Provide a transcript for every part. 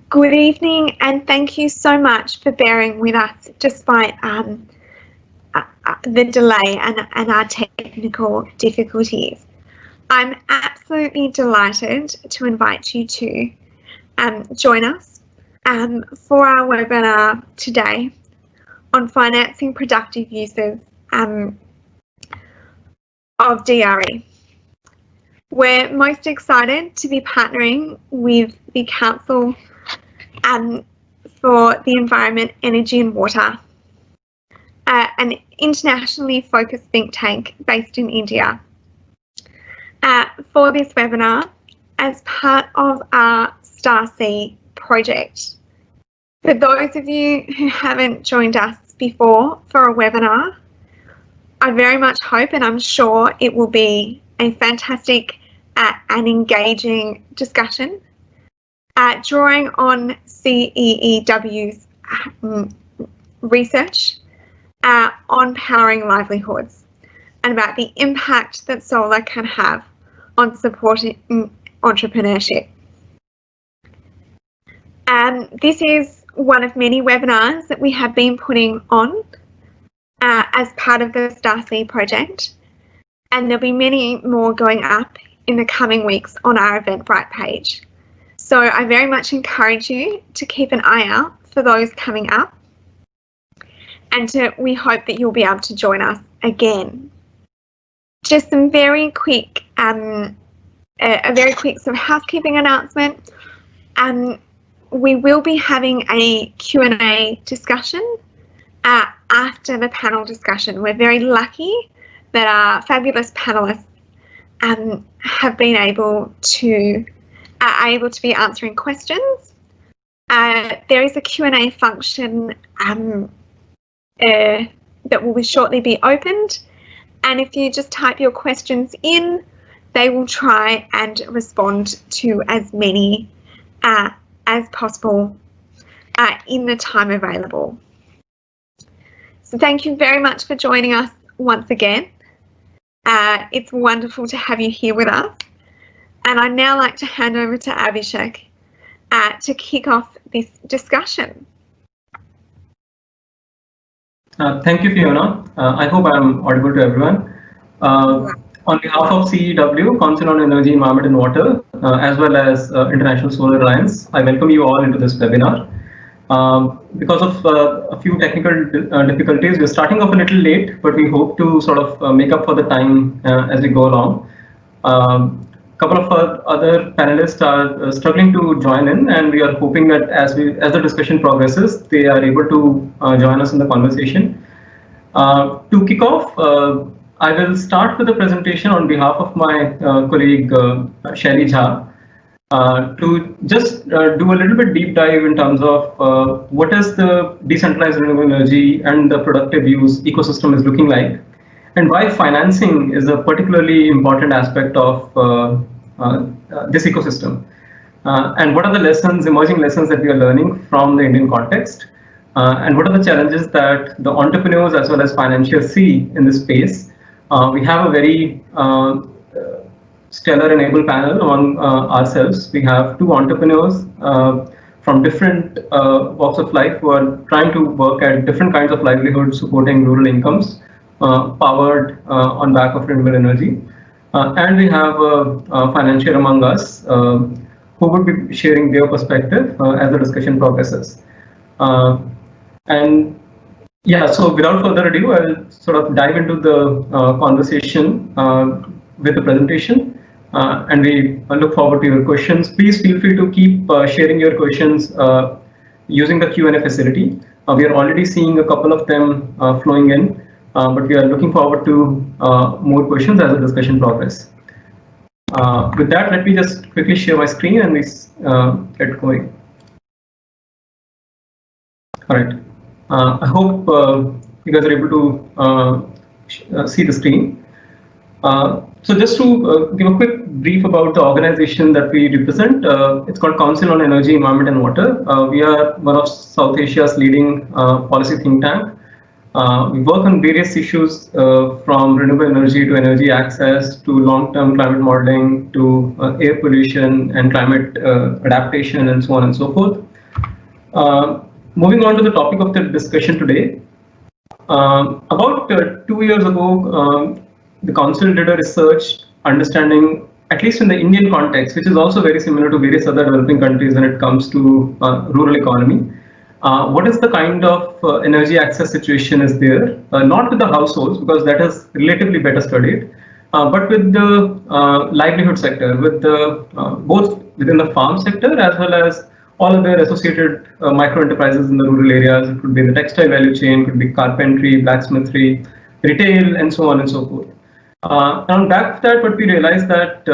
Good evening, and thank you so much for bearing with us despite the delay and our technical difficulties. I'm absolutely delighted to invite you to join us for our webinar today on financing productive uses of DRE. We're most excited to be partnering with the Council for the Environment, Energy and Water, an internationally focused think tank based in India, for this webinar as part of our StarSea project. For those of you who haven't joined us before for a webinar, I very much hope, and I'm sure it will be a fantastic and engaging discussion, drawing on CEEW's research on powering livelihoods and about the impact that solar can have on supporting entrepreneurship. This is one of many webinars that we have been putting on as part of the StarSea project, and there'll be many more going up in the coming weeks on our Eventbrite page. So I very much encourage you to keep an eye out for those coming up, and we hope that you'll be able to join us again. Just some very quick, a very quick sort of housekeeping announcement. We will be having a Q&A discussion after the panel discussion. We're very lucky that our fabulous panelists have been able to be answering questions. There is a Q&A function that will shortly be opened, and if you just type your questions in, they will try and respond to as many as possible in the time available. So thank you very much for joining us once again. It's wonderful to have you here with us. And I'd now like to hand over to Abhishek to kick off this discussion. Thank you, Fiona. I hope I'm audible to everyone. On behalf of CEW, Council on Energy, Environment and Water, as well as International Solar Alliance, I welcome you all into this webinar. Because of a few technical difficulties, we're starting off a little late, but we hope to sort of make up for the time as we go along. A couple of our other panelists are struggling to join in, and we are hoping that as the discussion progresses, they are able to join us in the conversation. To kick off, I will start with a presentation on behalf of my colleague Shaili Jha, to just do a little bit deep dive in terms of what is the decentralized renewable energy and the productive use ecosystem is looking like, and why financing is a particularly important aspect of this ecosystem, and what are the emerging lessons that we are learning from the Indian context, and what are the challenges that the entrepreneurs as well as financiers see in this space. We have a very stellar and able panel among ourselves. We have two entrepreneurs from different walks of life who are trying to work at different kinds of livelihoods supporting rural incomes powered on back of renewable energy. And we have a financier among us who would be sharing their perspective as the discussion progresses. And yeah, so without further ado, I'll sort of dive into the conversation with the presentation. And we look forward to your questions. Please feel free to keep sharing your questions using the Q&A facility. We are already seeing a couple of them flowing in, but we are looking forward to more questions as the discussion progresses. With that, let me just quickly share my screen and we get going. All right. I hope you guys are able to see the screen. So just to give a quick brief about the organization that we represent, it's called Council on Energy, Environment and Water. We are one of South Asia's leading policy think tank. We work on various issues from renewable energy to energy access to long-term climate modeling to air pollution and climate adaptation and so on and so forth. Moving on to the topic of the discussion today. About 2 years ago, the council did a research understanding, at least in the Indian context, which is also very similar to various other developing countries when it comes to rural economy. What is the kind of energy access situation is there? Not with the households, because that is relatively better studied, but with the livelihood sector, with the both within the farm sector as well as all other associated micro enterprises in the rural areas. It could be the textile value chain, could be carpentry, blacksmithery, retail, and so on and so forth. And on back of that, what we realized that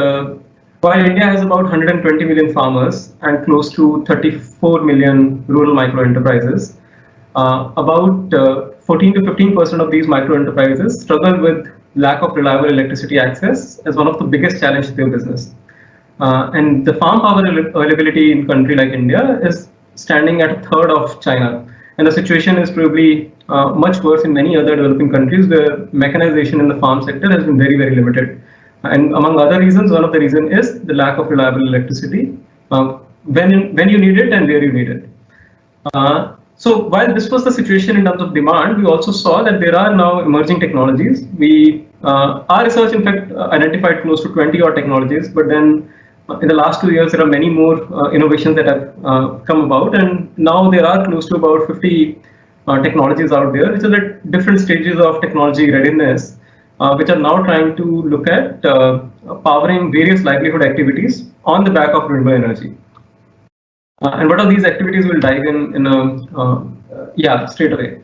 while India has about 120 million farmers and close to 34 million rural micro enterprises, about 14 to 15% of these micro enterprises struggle with lack of reliable electricity access as one of the biggest challenges to their business. And the farm power availability in a country like India is standing at a third of China. And the situation is probably much worse in many other developing countries where mechanization in the farm sector has been very, very limited. And among other reasons, one of the reasons is the lack of reliable electricity when you need it and where you need it. So while this was the situation in terms of demand, we also saw that there are now emerging technologies. Our research, in fact, identified close to 20 odd technologies, but then in the last 2 years, there are many more innovations that have come about, and now there are close to about 50 technologies out there, which are at different stages of technology readiness, which are now trying to look at powering various livelihood activities on the back of renewable energy. And what are these activities? We'll dive in straight away.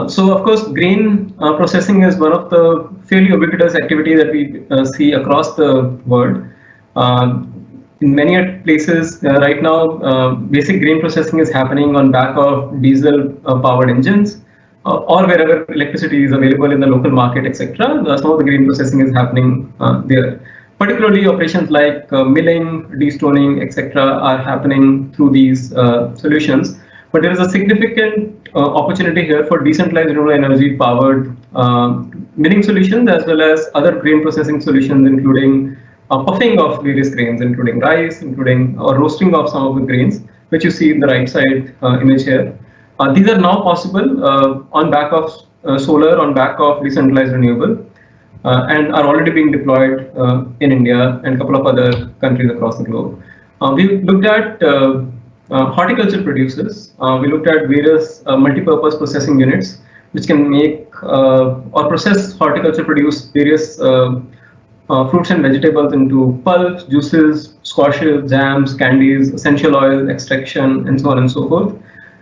So of course, grain processing is one of the fairly ubiquitous activity that we see across the world. In many places right now, basic grain processing is happening on back of diesel powered engines or wherever electricity is available in the local market, etc. Some of the grain processing is happening there. Particularly operations like milling, destoning, etc. are happening through these solutions. But there is a significant opportunity here for decentralized renewable energy powered milling solutions as well as other grain processing solutions, including puffing of various grains, including rice, including roasting of some of the grains, which you see in the right side image here. These are now possible on back of solar, on back of decentralized renewable, and are already being deployed in India and a couple of other countries across the globe. We looked at horticulture producers. We looked at various multi-purpose processing units, which can make or process horticulture produce various fruits and vegetables into pulp, juices, squashes, jams, candies, essential oil, extraction, and so on and so forth.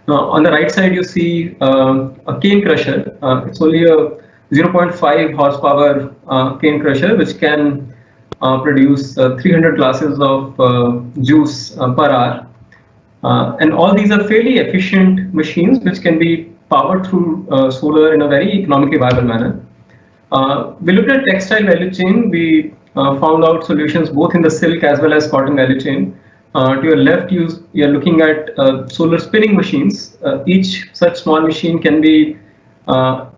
On the right side, you see a cane crusher. It's only a 0.5 horsepower cane crusher, which can produce 300 glasses of juice per hour. And all these are fairly efficient machines, which can be powered through solar in a very economically viable manner. We looked at textile value chain. We found out solutions both in the silk as well as cotton value chain. To your left, you're looking at solar spinning machines. Each such small machine can be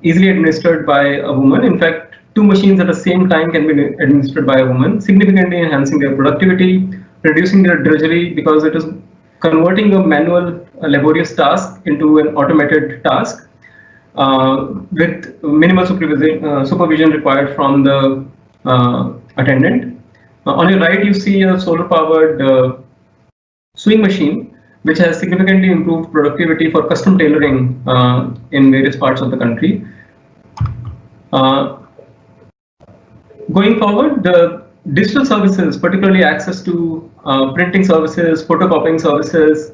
easily administered by a woman. In fact, 2 machines at the same time can be administered by a woman, significantly enhancing their productivity, reducing their drudgery, because it is converting a manual laborious task into an automated task with minimal supervision required from the attendant. On your right, you see a solar powered sewing machine, which has significantly improved productivity for custom tailoring in various parts of the country. Going forward, the digital services, particularly access to printing services, photocopying services,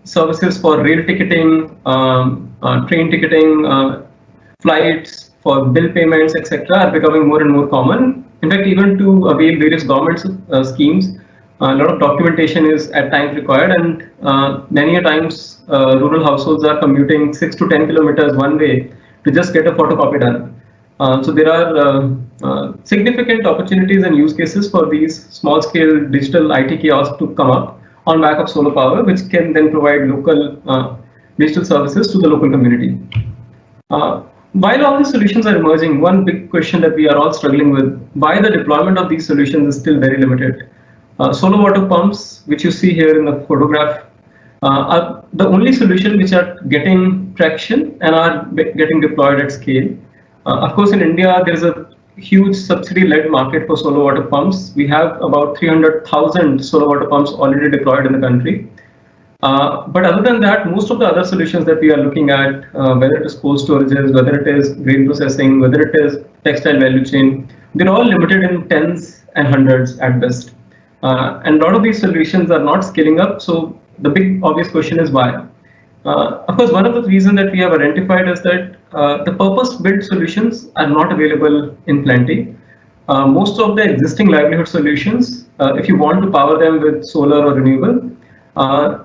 services for rail ticketing, train ticketing, flights, for bill payments, etc., are becoming more and more common. In fact, even to avail various government schemes, a lot of documentation is at times required, and many a times rural households are commuting 6 to 10 kilometers one way to just get a photocopy done. So there are significant opportunities and use cases for these small-scale digital IT kiosks to come up on back of solar power, which can then provide local digital services to the local community. While all these solutions are emerging, one big question that we are all struggling with, why the deployment of these solutions is still very limited. Solar water pumps, which you see here in the photograph, are the only solution which are getting traction and are getting deployed at scale. Of course, in India, there is a huge subsidy-led market for solar water pumps. We have about 300,000 solar water pumps already deployed in the country. But other than that, most of the other solutions that we are looking at, whether it is cold storages, whether it is grain processing, whether it is textile value chain, they're all limited in tens and hundreds at best. And a lot of these solutions are not scaling up. So the big obvious question is why? Of course, one of the reasons that we have identified is that the purpose-built solutions are not available in plenty. Most of the existing livelihood solutions, if you want to power them with solar or renewable,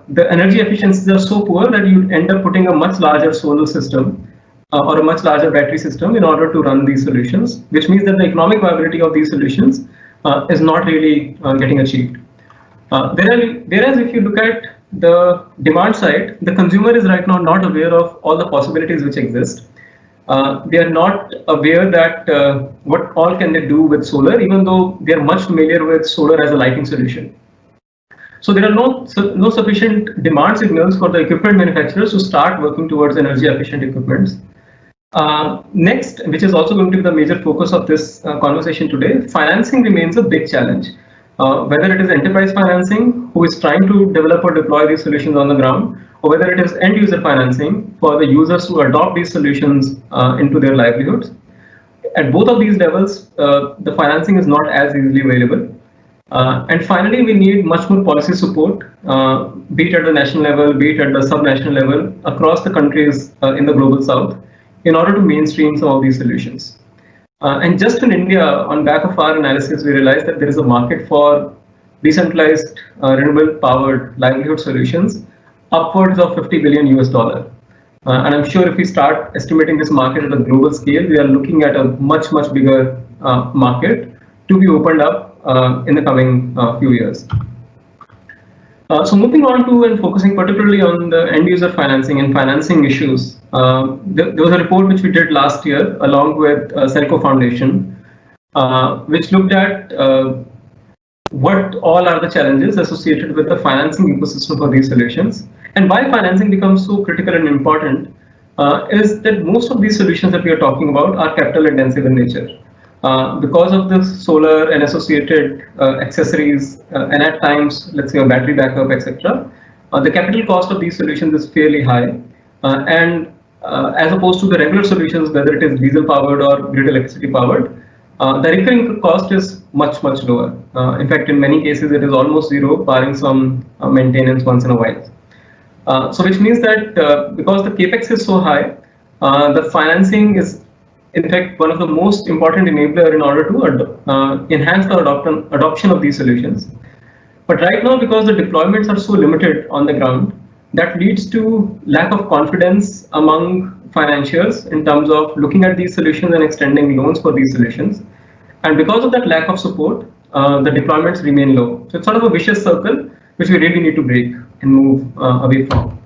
the energy efficiencies are so poor that you end up putting a much larger solar system or a much larger battery system in order to run these solutions, which means that the economic viability of these solutions is not really getting achieved. Whereas if you look at the demand side, the consumer is right now not aware of all the possibilities which exist. They are not aware that what all can they do with solar, even though they are much familiar with solar as a lighting solution. So there are no sufficient demand signals for the equipment manufacturers to start working towards energy efficient equipments. Next, which is also going to be the major focus of this conversation today, financing remains a big challenge. Whether it is enterprise financing, who is trying to develop or deploy these solutions on the ground, or whether it is end user financing for the users to adopt these solutions into their livelihoods. At both of these levels, the financing is not as easily available. And finally, we need much more policy support, be it at the national level, be it at the sub-national level, across the countries in the global south, in order to mainstream some of these solutions. And just in India, on back of our analysis, we realized that there is a market for decentralized renewable powered livelihood solutions upwards of 50 billion US dollar. And I'm sure if we start estimating this market at a global scale, we are looking at a much bigger market to be opened up in the coming few years. So moving on to and focusing particularly on the end user financing and financing issues, there was a report which we did last year along with Selco Foundation, which looked at what all are the challenges associated with the financing ecosystem for these solutions, and why financing becomes so critical and important is that most of these solutions that we are talking about are capital intensive in nature. Because of the solar and associated accessories and at times, let's say a battery backup, etc., the capital cost of these solutions is fairly high. And as opposed to the regular solutions, whether it is diesel powered or grid electricity powered, the recurring cost is much lower. In fact, in many cases, it is almost zero, barring some maintenance once in a while. So which means that because the capex is so high, the financing is in fact one of the most important enabler in order to enhance the adoption of these solutions. But right now, because the deployments are so limited on the ground, that leads to lack of confidence among financiers in terms of looking at these solutions and extending loans for these solutions. And because of that lack of support, the deployments remain low. So it's sort of a vicious circle which we really need to break and move away from.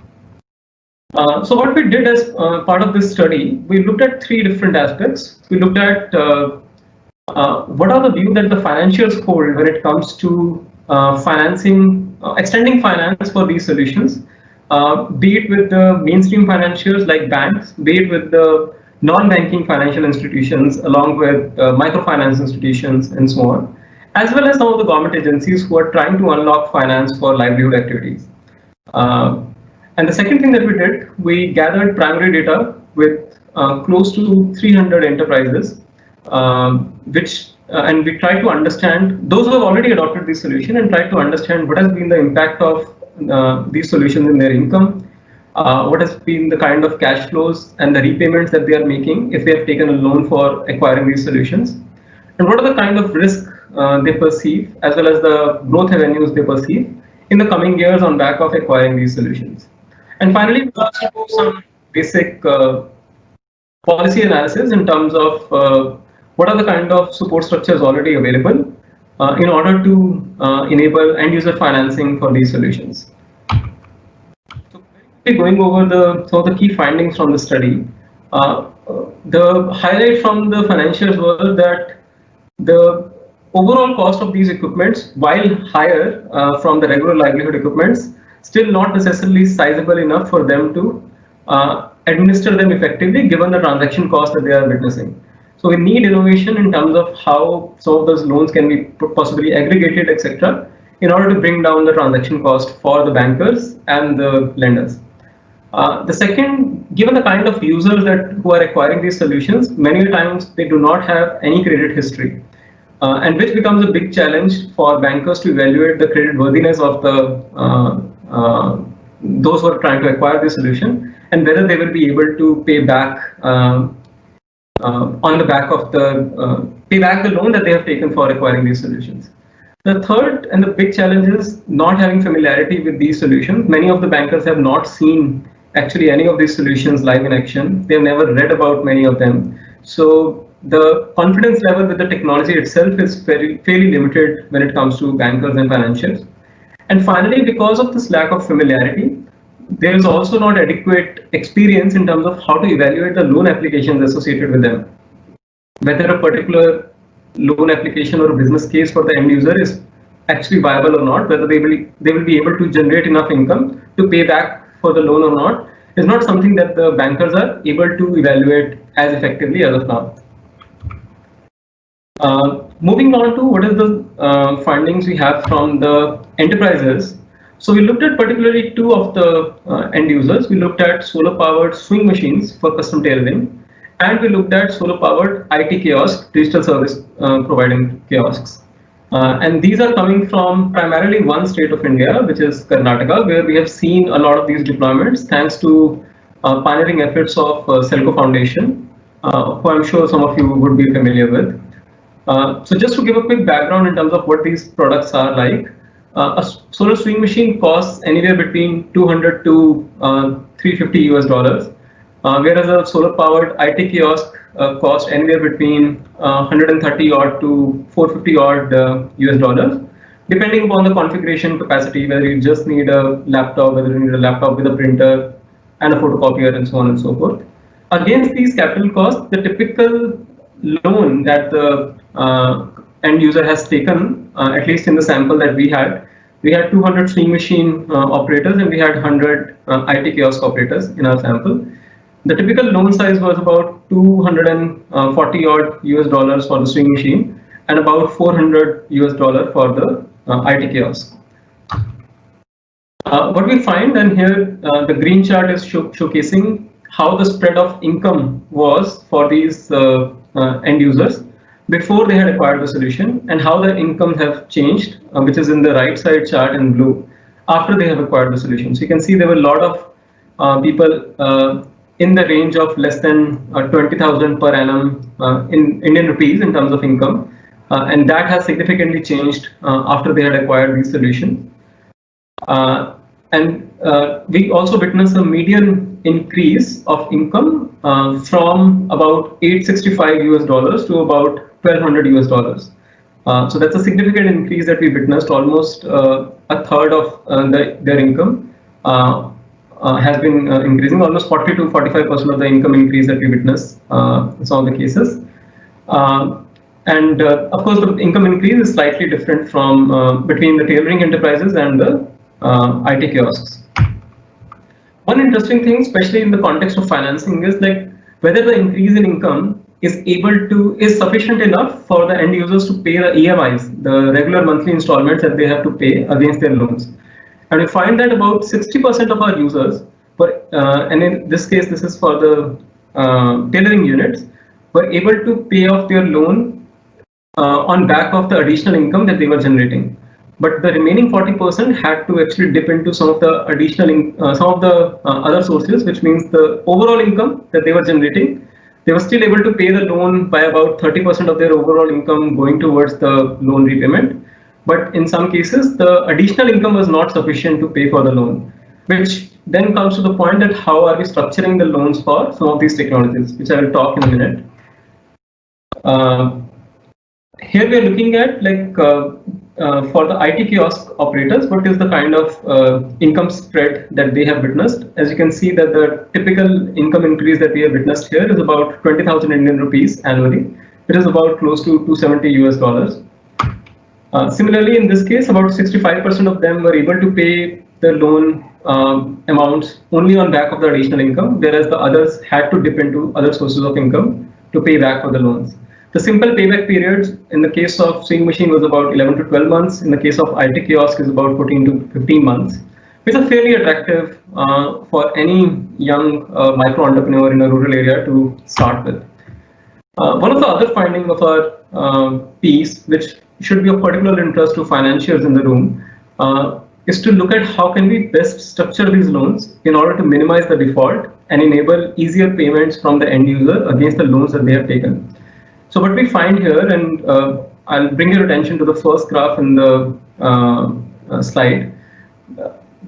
So what we did as part of this study, we looked at three different aspects. We looked at what are the views that the financiers hold when it comes to extending finance for these solutions, be it with the mainstream financiers like banks, be it with the non-banking financial institutions, along with microfinance institutions and so on, as well as some of the government agencies who are trying to unlock finance for livelihood activities. And the second thing that we did, we gathered primary data with close to 300 enterprises, and we tried to understand those who have already adopted this solution and tried to understand what has been the impact of these solutions in their income, what has been the kind of cash flows and the repayments that they are making if they have taken a loan for acquiring these solutions, and what are the kind of risk they perceive as well as the growth avenues they perceive in the coming years on back of acquiring these solutions. And finally, we also do some basic policy analysis in terms of what are the kind of support structures already available in order to enable end user financing for these solutions. So going over some of the key findings from the study. The highlight from the financials was that the overall cost of these equipments, while higher from the regular livelihood equipments, still not necessarily sizable enough for them to administer them effectively given the transaction cost that they are witnessing. So we need innovation in terms of how some of those loans can be possibly aggregated, etc., in order to bring down the transaction cost for the bankers and the lenders. The second, given the kind of users that who are acquiring these solutions, many times they do not have any credit history, and which becomes a big challenge for bankers to evaluate the credit worthiness of the those who are trying to acquire the solution and whether they will be able to pay back on the back of the pay back the loan that they have taken for acquiring these solutions. The third and the big challenge is not having familiarity with these solutions. Many of the bankers have not seen actually any of these solutions live in action. They've never read about many of them. So the confidence level with the technology itself is fairly limited when it comes to bankers and financials. And finally, because of this lack of familiarity, there is also not adequate experience in terms of how to evaluate the loan applications associated with them. Whether a particular loan application or a business case for the end user is actually viable or not, whether they will be able to generate enough income to pay back for the loan or not, is not something that the bankers are able to evaluate as effectively as of now. Moving on to what is the findings we have from the enterprises. So we looked at particularly two of the end users. We looked at solar powered swing machines for custom tailoring, and we looked at solar powered IT kiosk, digital service providing kiosks. And these are coming from primarily one state of India, which is Karnataka, where we have seen a lot of these deployments thanks to pioneering efforts of Selco Foundation, who I'm sure some of you would be familiar with. So just to give a quick background in terms of what these products are like, a solar swing machine costs anywhere between 200 to 350 US dollars, whereas a solar powered IT kiosk costs anywhere between 130 odd to 450 odd US dollars, depending upon the configuration capacity, whether you just need a laptop, whether you need a laptop with a printer and a photocopier and so on and so forth. Against these capital costs, the typical loan that the end user has taken, at least in the sample that we had 200 swing machine operators and we had 100 IT kiosk operators in our sample. The typical loan size was about 240 odd US dollars for the swing machine and about 400 US dollar for the IT kiosk. What we find, and here the green chart is showcasing how the spread of income was for these end users before they had acquired the solution and how the incomes have changed, which is in the right side chart in blue, after they have acquired the solution. So you can see there were a lot of people in the range of less than 20,000 per annum in Indian rupees in terms of income, and that has significantly changed after they had acquired these solutions. And we also witnessed a median increase of income from about 865 US dollars to about 1200 US dollars. So that's a significant increase that we witnessed. Almost a third of their income has been increasing. Almost 40 to 45% of the income increase that we witnessed in some of the cases. And of course, the income increase is slightly different from between the tailoring enterprises and the IT kiosks. One interesting thing, especially in the context of financing, is like whether the increase in income is sufficient enough for the end users to pay the EMIs, the regular monthly installments that they have to pay against their loans. And we find that about 60% of our users, and in this case, this is for the tailoring units, were able to pay off their loan on back of the additional income that they were generating. But the remaining 40% had to actually dip into some of the additional, some of the other sources, which means the overall income that they were generating, they were still able to pay the loan by about 30% of their overall income going towards the loan repayment. But in some cases, the additional income was not sufficient to pay for the loan, which then comes to the point that how are we structuring the loans for some of these technologies, which I will talk in a minute. Here we are looking at like for the IT kiosk operators, what is the kind of income spread that they have witnessed? As you can see that the typical income increase that we have witnessed here is about 20,000 Indian rupees annually. It is about close to 270 US dollars. Similarly, in this case, about 65% of them were able to pay the loan amounts only on back of the additional income, whereas the others had to dip into other sources of income to pay back for the loans. The simple payback periods in the case of Swing Machine was about 11 to 12 months. In the case of IT Kiosk is about 14 to 15 months, which are fairly attractive for any young micro entrepreneur in a rural area to start with. One of the other findings of our piece, which should be of particular interest to financiers in the room, is to look at how can we best structure these loans in order to minimize the default and enable easier payments from the end user against the loans that they have taken. So what we find here, and I'll bring your attention to the first graph in the slide.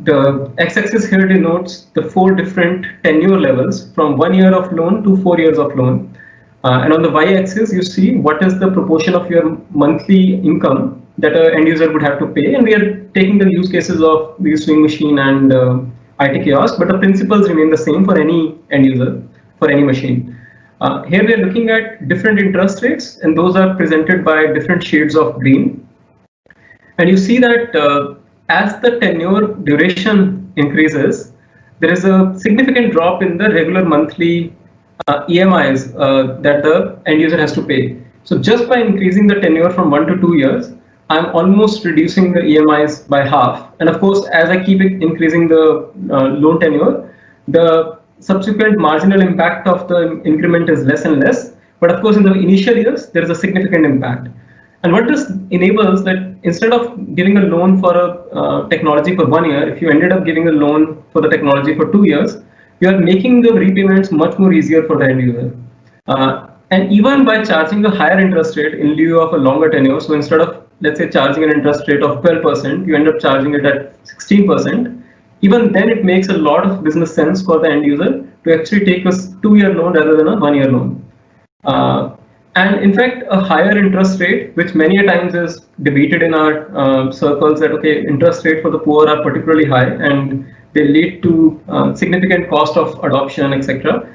The x-axis here denotes the 4 different tenure levels from 1 year of loan to 4 years of loan. And on the y-axis, you see what is the proportion of your monthly income that an end user would have to pay. And we are taking the use cases of the Swing Machine and IT Kiosk, but the principles remain the same for any end user, for any machine. Here we are looking at different interest rates, and those are presented by different shades of green. And you see that as the tenure duration increases, there is a significant drop in the regular monthly EMIs that the end user has to pay. So just by increasing the tenure from 1 to 2 years, I'm almost reducing the EMIs by half. And of course, as I keep increasing the loan tenure, the subsequent marginal impact of the increment is less and less. But of course, in the initial years, there is a significant impact. And what this enables that instead of giving a loan for a technology for 1 year, if you ended up giving a loan for the technology for 2 years, you are making the repayments much more easier for the end user. And even by charging a higher interest rate in lieu of a longer tenure, so instead of, let's say, charging an interest rate of 12%, you end up charging it at 16%. Even then, it makes a lot of business sense for the end user to actually take a 2-year loan rather than a 1-year loan. And in fact, a higher interest rate, which many a times is debated in our circles that, okay, interest rate for the poor are particularly high and they lead to significant cost of adoption, etc.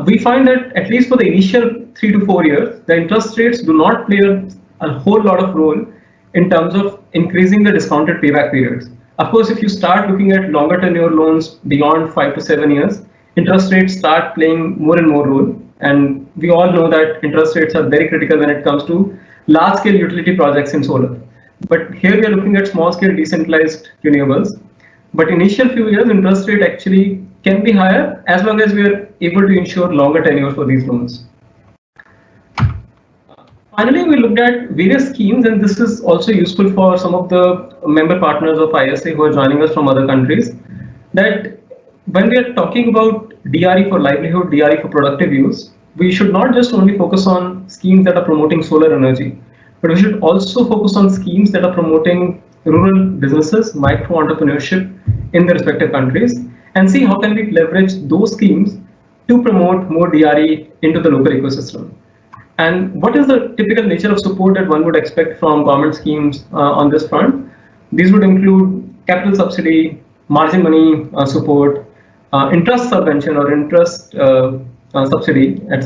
We find that at least for the initial 3 to 4 years, the interest rates do not play a whole lot of role in terms of increasing the discounted payback periods. Of course, if you start looking at longer tenure loans beyond 5 to 7 years, interest rates start playing more and more role. And we all know that interest rates are very critical when it comes to large-scale utility projects in solar. But here we are looking at small-scale decentralized renewables. But initial few years, interest rate actually can be higher as long as we are able to ensure longer tenure for these loans. Finally, we looked at various schemes, and this is also useful for some of the member partners of ISA who are joining us from other countries, that when we are talking about DRE for livelihood, DRE for productive use, we should not just only focus on schemes that are promoting solar energy, but we should also focus on schemes that are promoting rural businesses, micro entrepreneurship in the respective countries, and see how can we leverage those schemes to promote more DRE into the local ecosystem. And what is the typical nature of support that one would expect from government schemes on this front? These would include capital subsidy, margin money support, interest subvention or interest subsidy at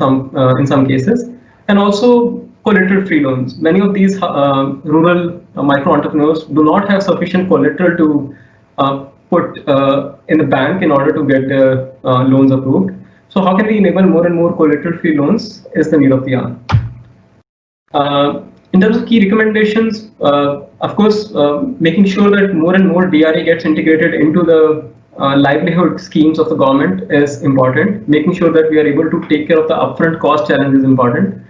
in some cases, and also collateral-free loans. Many of these rural micro entrepreneurs do not have sufficient collateral to put in the bank in order to get their loans approved. So how can we enable more and more collateral-free loans is the need of the hour. In terms of key recommendations, of course, making sure that more and more DRE gets integrated into the livelihood schemes of the government is important. Making sure that we are able to take care of the upfront cost challenge is important.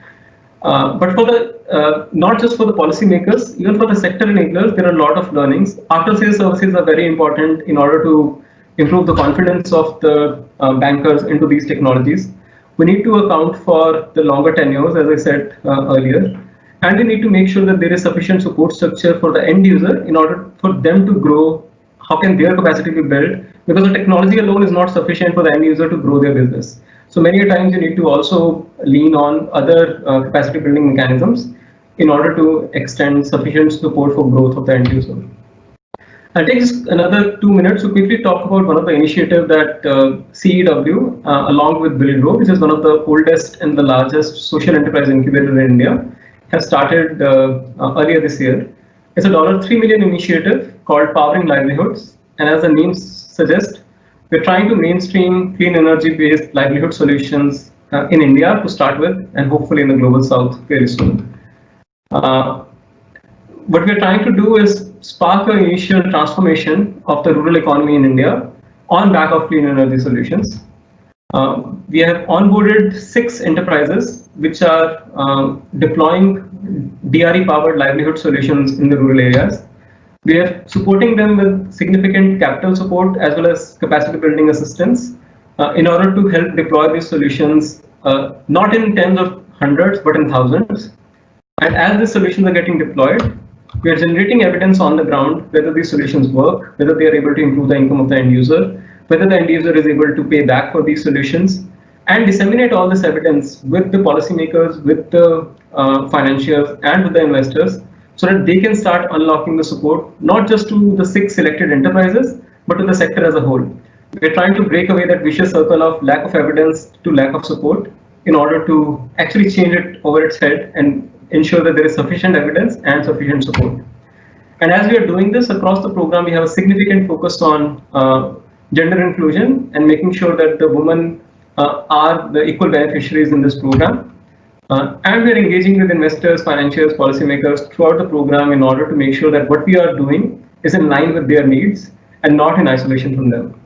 But for the not just for the policymakers, even for the sector enablers, there are a lot of learnings. After sales services are very important in order to improve the confidence of the bankers into these technologies. We need to account for the longer tenures, as I said earlier, and we need to make sure that there is sufficient support structure for the end user in order for them to grow. How can their capacity be built? Because the technology alone is not sufficient for the end user to grow their business. So many times you need to also lean on other capacity building mechanisms. in order to extend sufficient support for growth of the end user. I'll take just another 2 minutes to quickly talk about one of the initiatives that CEW, along with Buildro, which is one of the oldest and the largest social enterprise incubator in India, has started earlier this year. It's a $3 million initiative called Powering Livelihoods, and as the name suggests, we're trying to mainstream clean energy-based livelihood solutions in India to start with, and hopefully in the global south very soon. What we're trying to do is spark an initial transformation of the rural economy in India on back of clean energy solutions. We have onboarded 6 enterprises which are deploying DRE-powered livelihood solutions in the rural areas. We are supporting them with significant capital support as well as capacity building assistance in order to help deploy these solutions, not in tens of hundreds, but in thousands. And as these solutions are getting deployed, we are generating evidence on the ground whether these solutions work, whether they are able to improve the income of the end user, whether the end user is able to pay back for these solutions, and disseminate all this evidence with the policymakers, with the financiers, and with the investors, so that they can start unlocking the support, not just to the 6 selected enterprises, but to the sector as a whole. We're trying to break away that vicious circle of lack of evidence to lack of support in order to actually change it over its head and ensure that there is sufficient evidence and sufficient support. And as we are doing this across the program, we have a significant focus on gender inclusion and making sure that the women are the equal beneficiaries in this program. And we are engaging with investors, financiers, policymakers throughout the program in order to make sure that what we are doing is in line with their needs and not in isolation from them.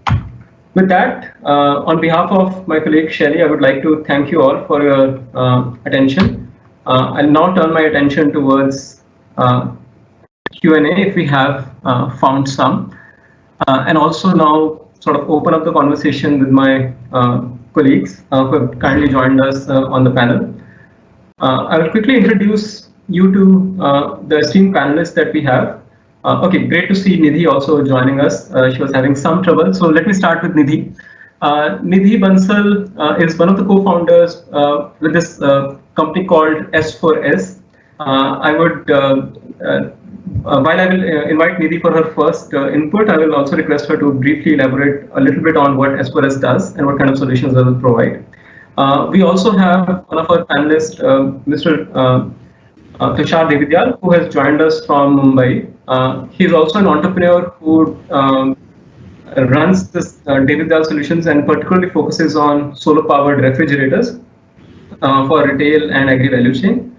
With that, on behalf of my colleague Shelly, I would like to thank you all for your attention. I'll now turn my attention towards Q&A if we have found some, and also now sort of open up the conversation with my colleagues who have kindly joined us on the panel. I will quickly introduce you to the esteemed panelists that we have. Okay, great to see Nidhi also joining us. She was having some trouble, so let me start with Nidhi. Nidhi Bansal is one of the co-founders with this company called S4S. I would, while I will invite Nidhi for her first input, I will also request her to briefly elaborate a little bit on what S4S does and what kind of solutions does it provide. We also have one of our panelists, Mr. Tushar Devidyal, who has joined us from Mumbai. He is also an entrepreneur who runs this Devidyal Solutions and particularly focuses on solar-powered refrigerators for retail and agri value chain.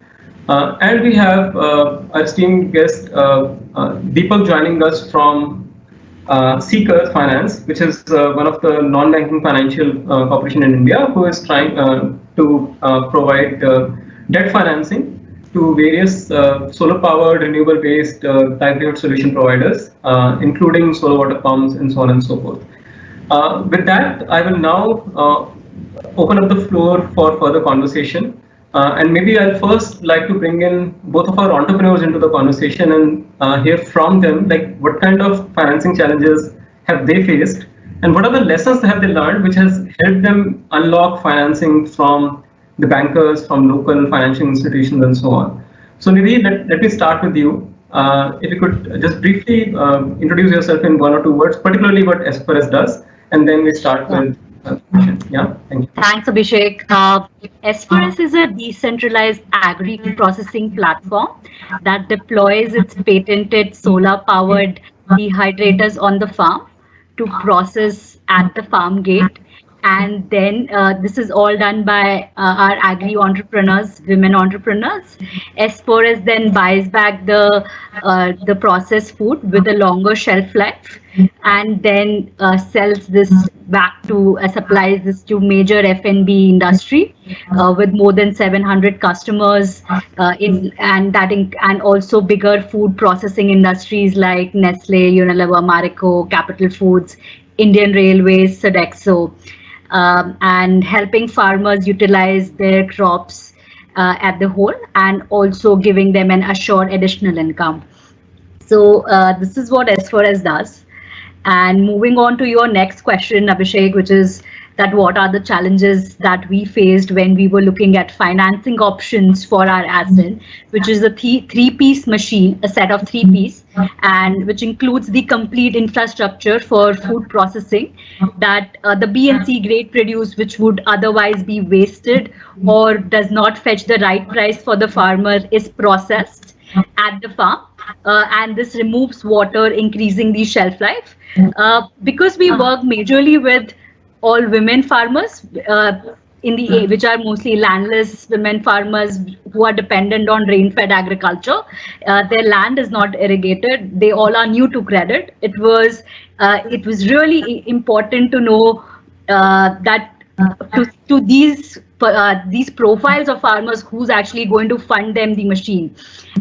And we have our esteemed guest Deepak joining us from Seekers Finance, which is one of the non-banking financial corporation in India, who is trying to provide debt financing to various solar-powered, renewable-based livelihood solution providers, including solar water pumps and so on and so forth. With that, I will now open up the floor for further conversation. And maybe I'll first like to bring in both of our entrepreneurs into the conversation and hear from them, like what kind of financing challenges have they faced and what are the lessons have they learned which has helped them unlock financing from the bankers, from local financial institutions and so on. So Nidhi, let me start with you. If you could just briefly introduce yourself in 1 or 2 words, particularly what S4S does, and then we start with yeah, thank you. Thanks, Abhishek. S4S is a decentralized agri-processing platform that deploys its patented solar-powered dehydrators on the farm to process at the farm gate. And then this is all done by our agri entrepreneurs, women entrepreneurs. S4S then buys back the processed food with a longer shelf life, and then sells this back to supplies this to major F&B industry with more than 700 customers and also bigger food processing industries like Nestle, Unilever, Marico, Capital Foods, Indian Railways, Sodexo. And helping farmers utilize their crops at the whole, and also giving them an assured additional income. So this is what S4S does. And moving on to your next question, Abhishek, which is that what are the challenges that we faced when we were looking at financing options for our asset, which is a three-piece machine, a set of three-piece, and which includes the complete infrastructure for food processing that the B and C grade produce, which would otherwise be wasted or does not fetch the right price for the farmer, is processed at the farm. And this removes water, increasing the shelf life. Because we work majorly with all women farmers which are mostly landless women farmers who are dependent on rain-fed agriculture. Their land is not irrigated. They all are new to credit. It was really important to know that to these profiles of farmers who's actually going to fund them the machine,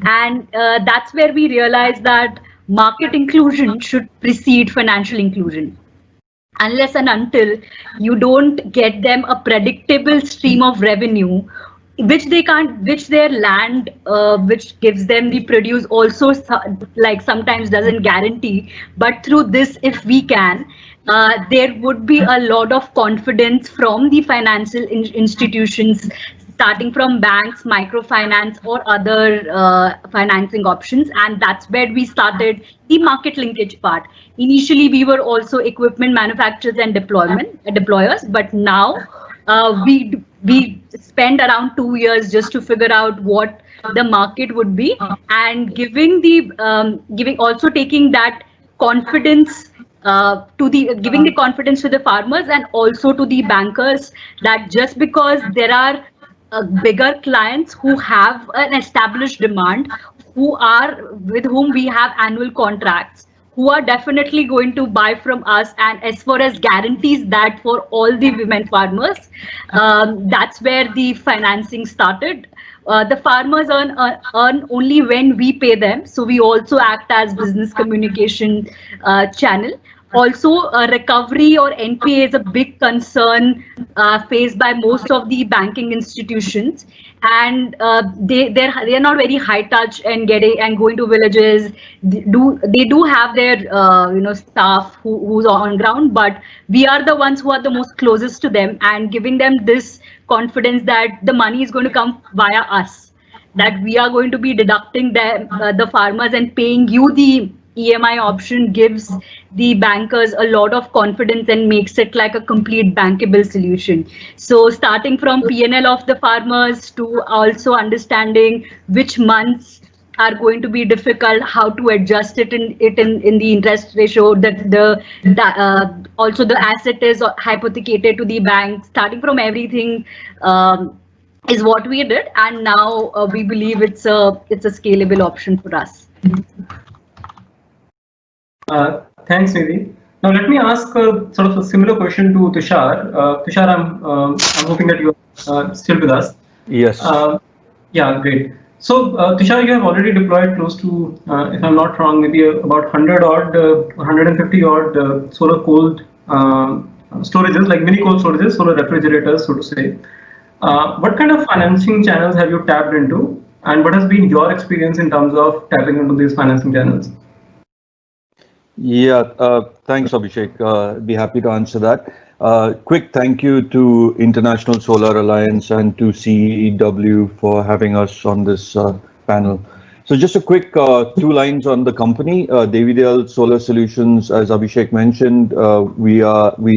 and that's where we realized that market inclusion should precede financial inclusion. Unless and until you don't get them a predictable stream of revenue, which their land, which gives them the produce, also like sometimes doesn't guarantee. But through this, if we can, there would be a lot of confidence from the financial institutions, starting from banks, microfinance, or other financing options. And that's where we started the market linkage part. Initially, we were also equipment manufacturers and deployers, but now we spend around 2 years just to figure out what the market would be, and also taking that confidence giving the confidence to the farmers and also to the bankers, that just because there are bigger clients who have an established demand, with whom we have annual contracts, who are definitely going to buy from us, and as far as guarantees that for all the women farmers, that's where the financing started. The farmers earn only when we pay them, so we also act as business communication channel. Also, recovery or NPA is a big concern faced by most of the banking institutions, and they're not very high touch and going to villages. They do have their staff who's on ground, but we are the ones who are the most closest to them, and giving them this confidence that the money is going to come via us, that we are going to be deducting the farmers and paying you the EMI option, gives the bankers a lot of confidence and makes it like a complete bankable solution. So starting from P&L of the farmers to also understanding which months are going to be difficult, how to adjust it in the interest ratio, also the asset is hypothecated to the bank, starting from everything is what we did, and now we believe it's a scalable option for us. Thanks, Nidhi. Now let me ask sort of a similar question to Tushar. Tushar, I'm hoping that you are still with us. Yes. Yeah, great. So Tushar, you have already deployed close to, if I'm not wrong, maybe about 150 odd solar cold storages, like mini cold storages, solar refrigerators, so to say. What kind of financing channels have you tapped into, and what has been your experience in terms of tapping into these financing channels? Yeah, thanks, Abhishek. Be happy to answer that. Quick thank you to International Solar Alliance and to CEW for having us on this panel. So just a quick 2 lines on the company. Devi Dayal Solar Solutions, as Abhishek mentioned, we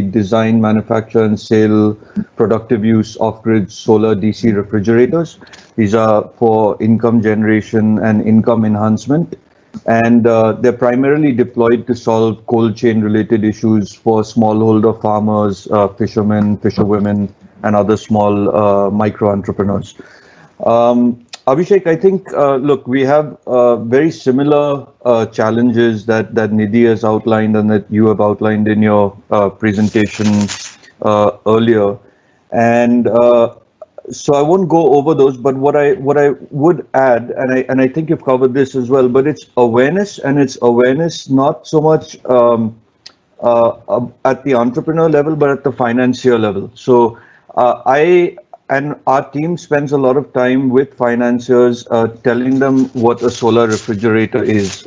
design, manufacture and sell productive use off-grid solar DC refrigerators. These are for income generation and income enhancement. And they're primarily deployed to solve cold chain related issues for smallholder farmers, fishermen, fisherwomen, and other small micro entrepreneurs. Abhishek, I think, look, we have very similar challenges that Nidhi has outlined and that you have outlined in your presentation earlier. And so I won't go over those, but what I would add, and I think you've covered this as well, but it's awareness, and it's awareness not so much at the entrepreneur level, but at the financier level. So and our team spends a lot of time with financiers, telling them what a solar refrigerator is,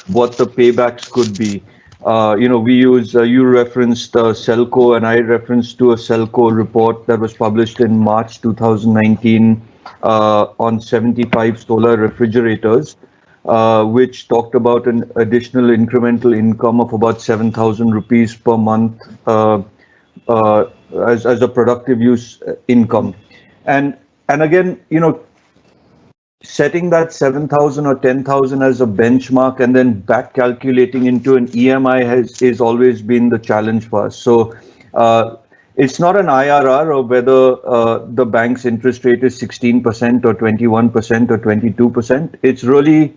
what the paybacks could be, We use, you referenced Selco, and I referenced to a Selco report that was published in March 2019 on 75 solar refrigerators, which talked about an additional incremental income of about 7,000 rupees per month as a productive use income. And again, setting that 7,000 or 10,000 as a benchmark and then back calculating into an EMI has always been the challenge for us. So it's not an IRR of whether the bank's interest rate is 16% or 21% or 22%. It's really,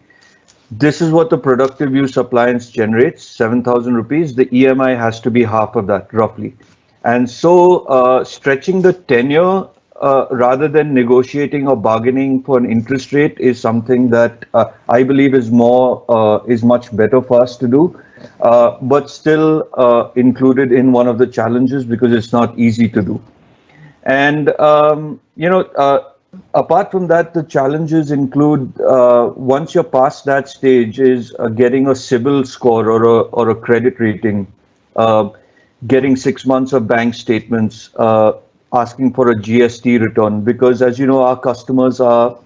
this is what the productive use appliance generates, 7,000 rupees. The EMI has to be half of that, roughly. And so stretching the tenure rather than negotiating or bargaining for an interest rate is something that I believe is much better for us to do, but still included in one of the challenges because it's not easy to do. And apart from that, the challenges include once you're past that stage is getting a CIBIL score or a credit rating, getting 6 months of bank statements, asking for a GST return, because as you know, our customers are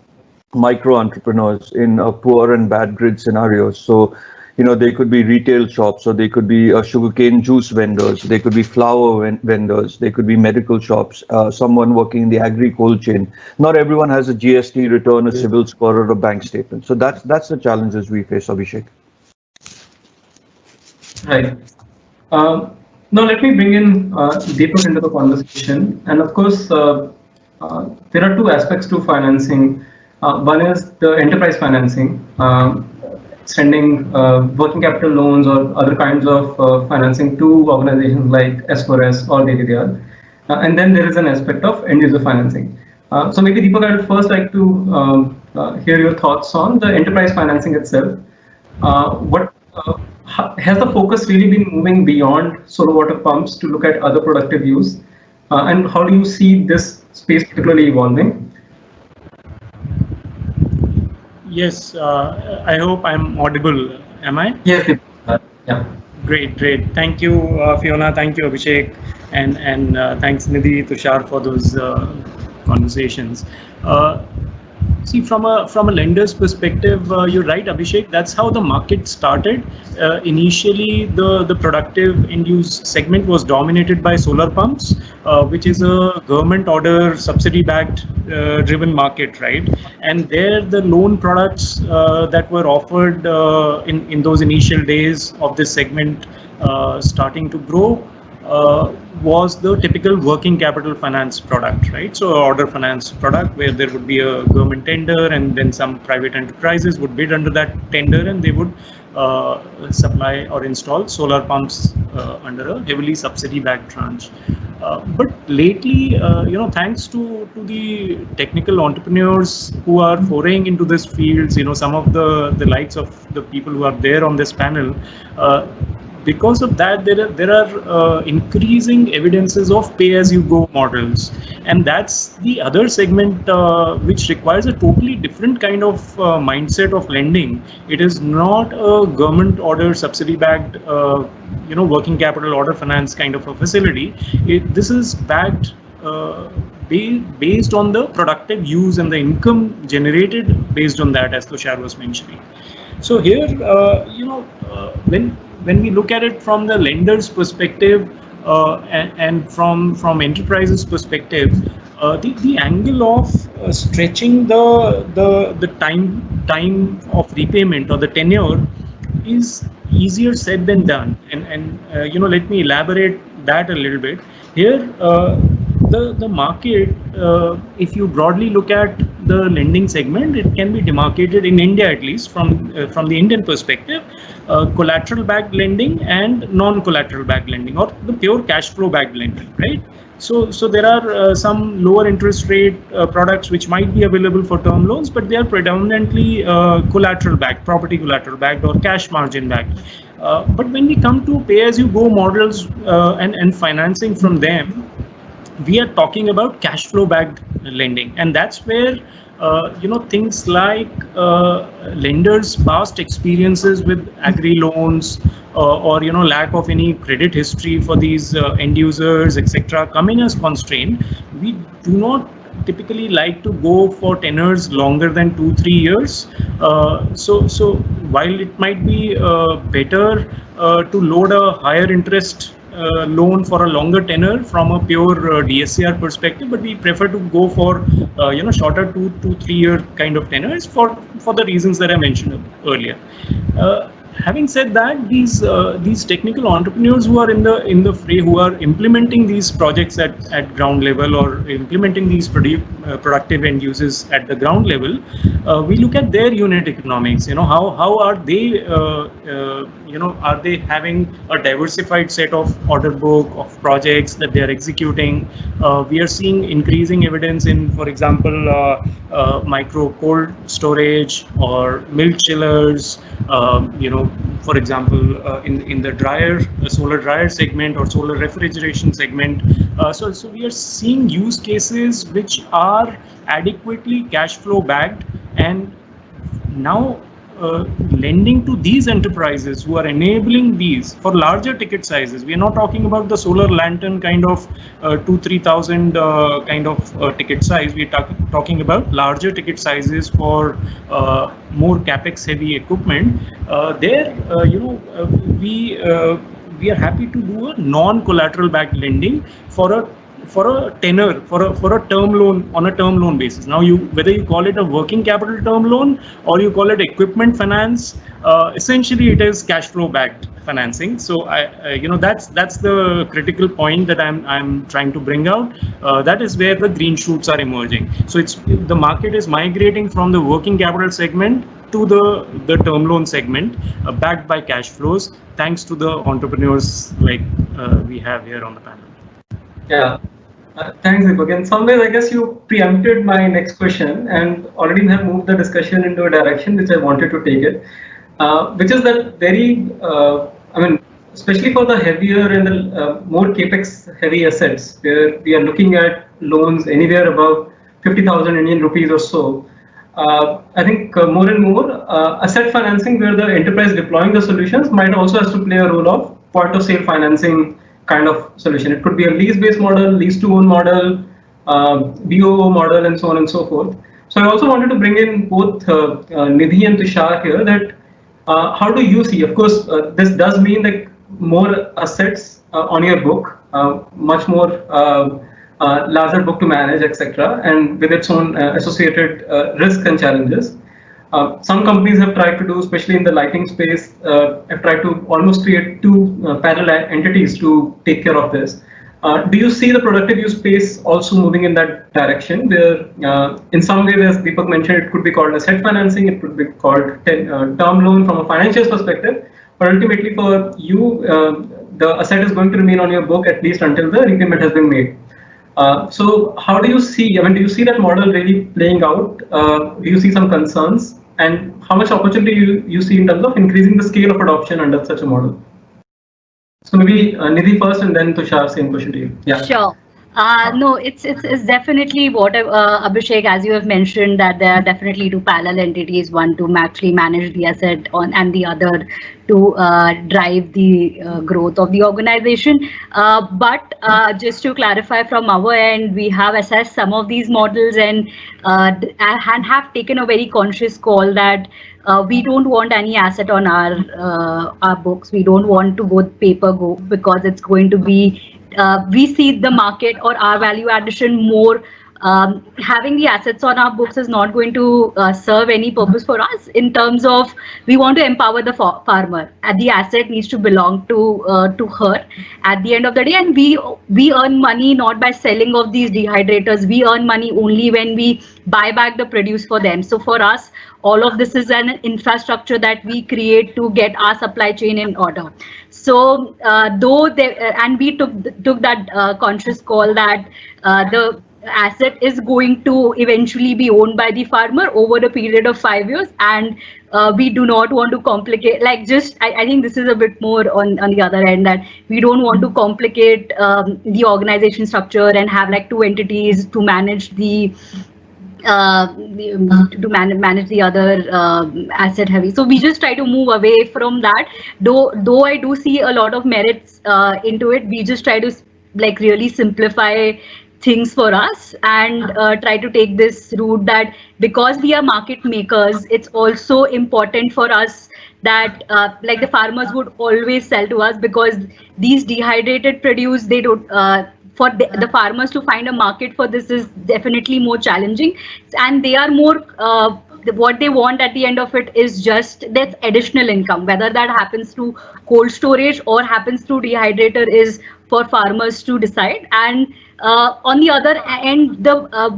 micro entrepreneurs in a poor and bad grid scenarios. So, they could be retail shops, or they could be sugarcane juice vendors, they could be flour vendors, they could be medical shops, someone working in the agri-cold chain. Not everyone has a GST return, a CIBIL score, or a bank statement. So that's the challenges we face, Abhishek. Right. Now let me bring in Deepak into the conversation. And of course, there are two aspects to financing. One is the enterprise financing, extending working capital loans or other kinds of financing to organizations like S4S or DDR. And then there is an aspect of end user financing. So maybe Deepak, I would first like to hear your thoughts on the enterprise financing itself. Has the focus really been moving beyond solar water pumps to look at other productive use? And how do you see this space particularly evolving? Yes, I hope I'm audible. Am I? Yes. Yeah. Great. Thank you, Fiona. Thank you, Abhishek, and thanks Nidhi, Tushar, for those conversations. See, from a lender's perspective, you're right, Abhishek. That's how the market started. Initially, the productive end-use segment was dominated by solar pumps, which is a government order subsidy-backed driven market, right? And there, the loan products that were offered in those initial days of this segment starting to grow was the typical working capital finance product, right? So order finance product where there would be a government tender and then some private enterprises would bid under that tender and they would supply or install solar pumps under a heavily subsidy-backed tranche. But lately, thanks to the technical entrepreneurs who are foraying into this fields, some of the likes of the people who are there on this panel, because of that, there are increasing evidences of pay-as-you-go models, and that's the other segment which requires a totally different kind of mindset of lending. It is not a government order subsidy-backed, working capital order finance kind of a facility. This is backed based on the productive use and the income generated based on that, as Tushar was mentioning. So here, when we look at it from the lender's perspective and from enterprises' perspective, the angle of stretching the time of repayment or the tenure is easier said than done. And let me elaborate that a little bit. Here, the market, if you broadly look at the lending segment, it can be demarcated in India, at least from the Indian perspective, collateral backed lending and non-collateral backed lending, or the pure cash flow backed lending, right? So there are some lower interest rate products which might be available for term loans, but they are predominantly collateral backed, property collateral backed or cash margin backed. But when we come to pay-as-you-go models and financing from them, we are talking about cash flow backed lending, and that's where things like lenders' past experiences with agri loans or lack of any credit history for these end users, etc., coming as constraint. We do not typically like to go for tenors longer than 2-3 years. So while it might be better to load a higher interest loan for a longer tenor from a pure DSCR perspective, but we prefer to go for shorter 2 to 3 year kind of tenors for the reasons that I mentioned earlier. Having said that, these technical entrepreneurs who are in the fray, who are implementing these projects at ground level or implementing these productive end uses at the ground level, we look at their unit economics. How are they are they having a diversified set of order book of projects that they are executing? We are seeing increasing evidence in, for example, micro cold storage or milk chillers. For example, in the solar dryer segment or solar refrigeration segment. So we are seeing use cases which are adequately cash flow backed, and now lending to these enterprises who are enabling these for larger ticket sizes. We are not talking about the solar lantern kind of 2,000-3,000 kind of ticket size. We are talking about larger ticket sizes for more capex heavy equipment. We are happy to do a non-collateral backed lending for a tenor, for a term loan on a term loan basis. Now, whether you call it a working capital term loan or you call it equipment finance, essentially it is cash flow backed financing. So that's the critical point that I'm trying to bring out. That is where the green shoots are emerging. So the market is migrating from the working capital segment to the term loan segment, backed by cash flows, thanks to the entrepreneurs like we have here on the panel. Yeah. Thanks, Deepak. In some ways, I guess you preempted my next question and already have moved the discussion into a direction which I wanted to take it, which is that especially for the heavier and the more capex heavy assets, where we are looking at loans anywhere above 50,000 Indian rupees or so. I think more and more asset financing, where the enterprise deploying the solutions might also has to play a role of point of sale financing kind of solution. It could be a lease-based model, lease-to-own model, BOO model, and so on and so forth. So I also wanted to bring in both Nidhi and Tushar here. That how do you see? Of course, this does mean that more assets on your book, much more larger book to manage, etc., and with its own associated risks and challenges. Some companies have tried to do, especially in the lighting space, have tried to almost create two parallel entities to take care of this. Do you see the productive use space also moving in that direction, where in some ways, as Deepak mentioned, it could be called asset financing, it could be called term loan from a financial perspective, but ultimately for you, the asset is going to remain on your book at least until the repayment has been made. So how do you see, do you see that model really playing out? Do you see some concerns? And how much opportunity you see in terms of increasing the scale of adoption under such a model? So maybe Nidhi first, and then Tushar, same question to you. Yeah. Sure. No, it's definitely what Abhishek, as you have mentioned, that there are definitely two parallel entities, one to actually manage the asset and the other to drive the growth of the organization. But just to clarify from our end, we have assessed some of these models and have taken a very conscious call that we don't want any asset on our books. We don't want to go paper because it's going to be we see the market or our value addition more. Having the assets on our books is not going to serve any purpose for us in terms of we want to empower the farmer. The asset needs to belong to her at the end of the day, and we earn money not by selling of these dehydrators. We earn money only when we buy back the produce for them. So for us, all of this is an infrastructure that we create to get our supply chain in order. So we took that conscious call that the asset is going to eventually be owned by the farmer over a period of 5 years, and we do not want to complicate, I think this is a bit more on the other end, that we don't want to complicate the organization structure and have like two entities to manage the to manage the other asset heavy. So we just try to move away from that. Though I do see a lot of merits into it, we just try to like really simplify things for us and try to take this route that because we are market makers, it's also important for us that like the farmers would always sell to us, because these dehydrated produce, they don't for the farmers to find a market for this is definitely more challenging, and they are more what they want at the end of it is just that additional income, whether that happens through cold storage or happens through dehydrator is for farmers to decide. And on the other end,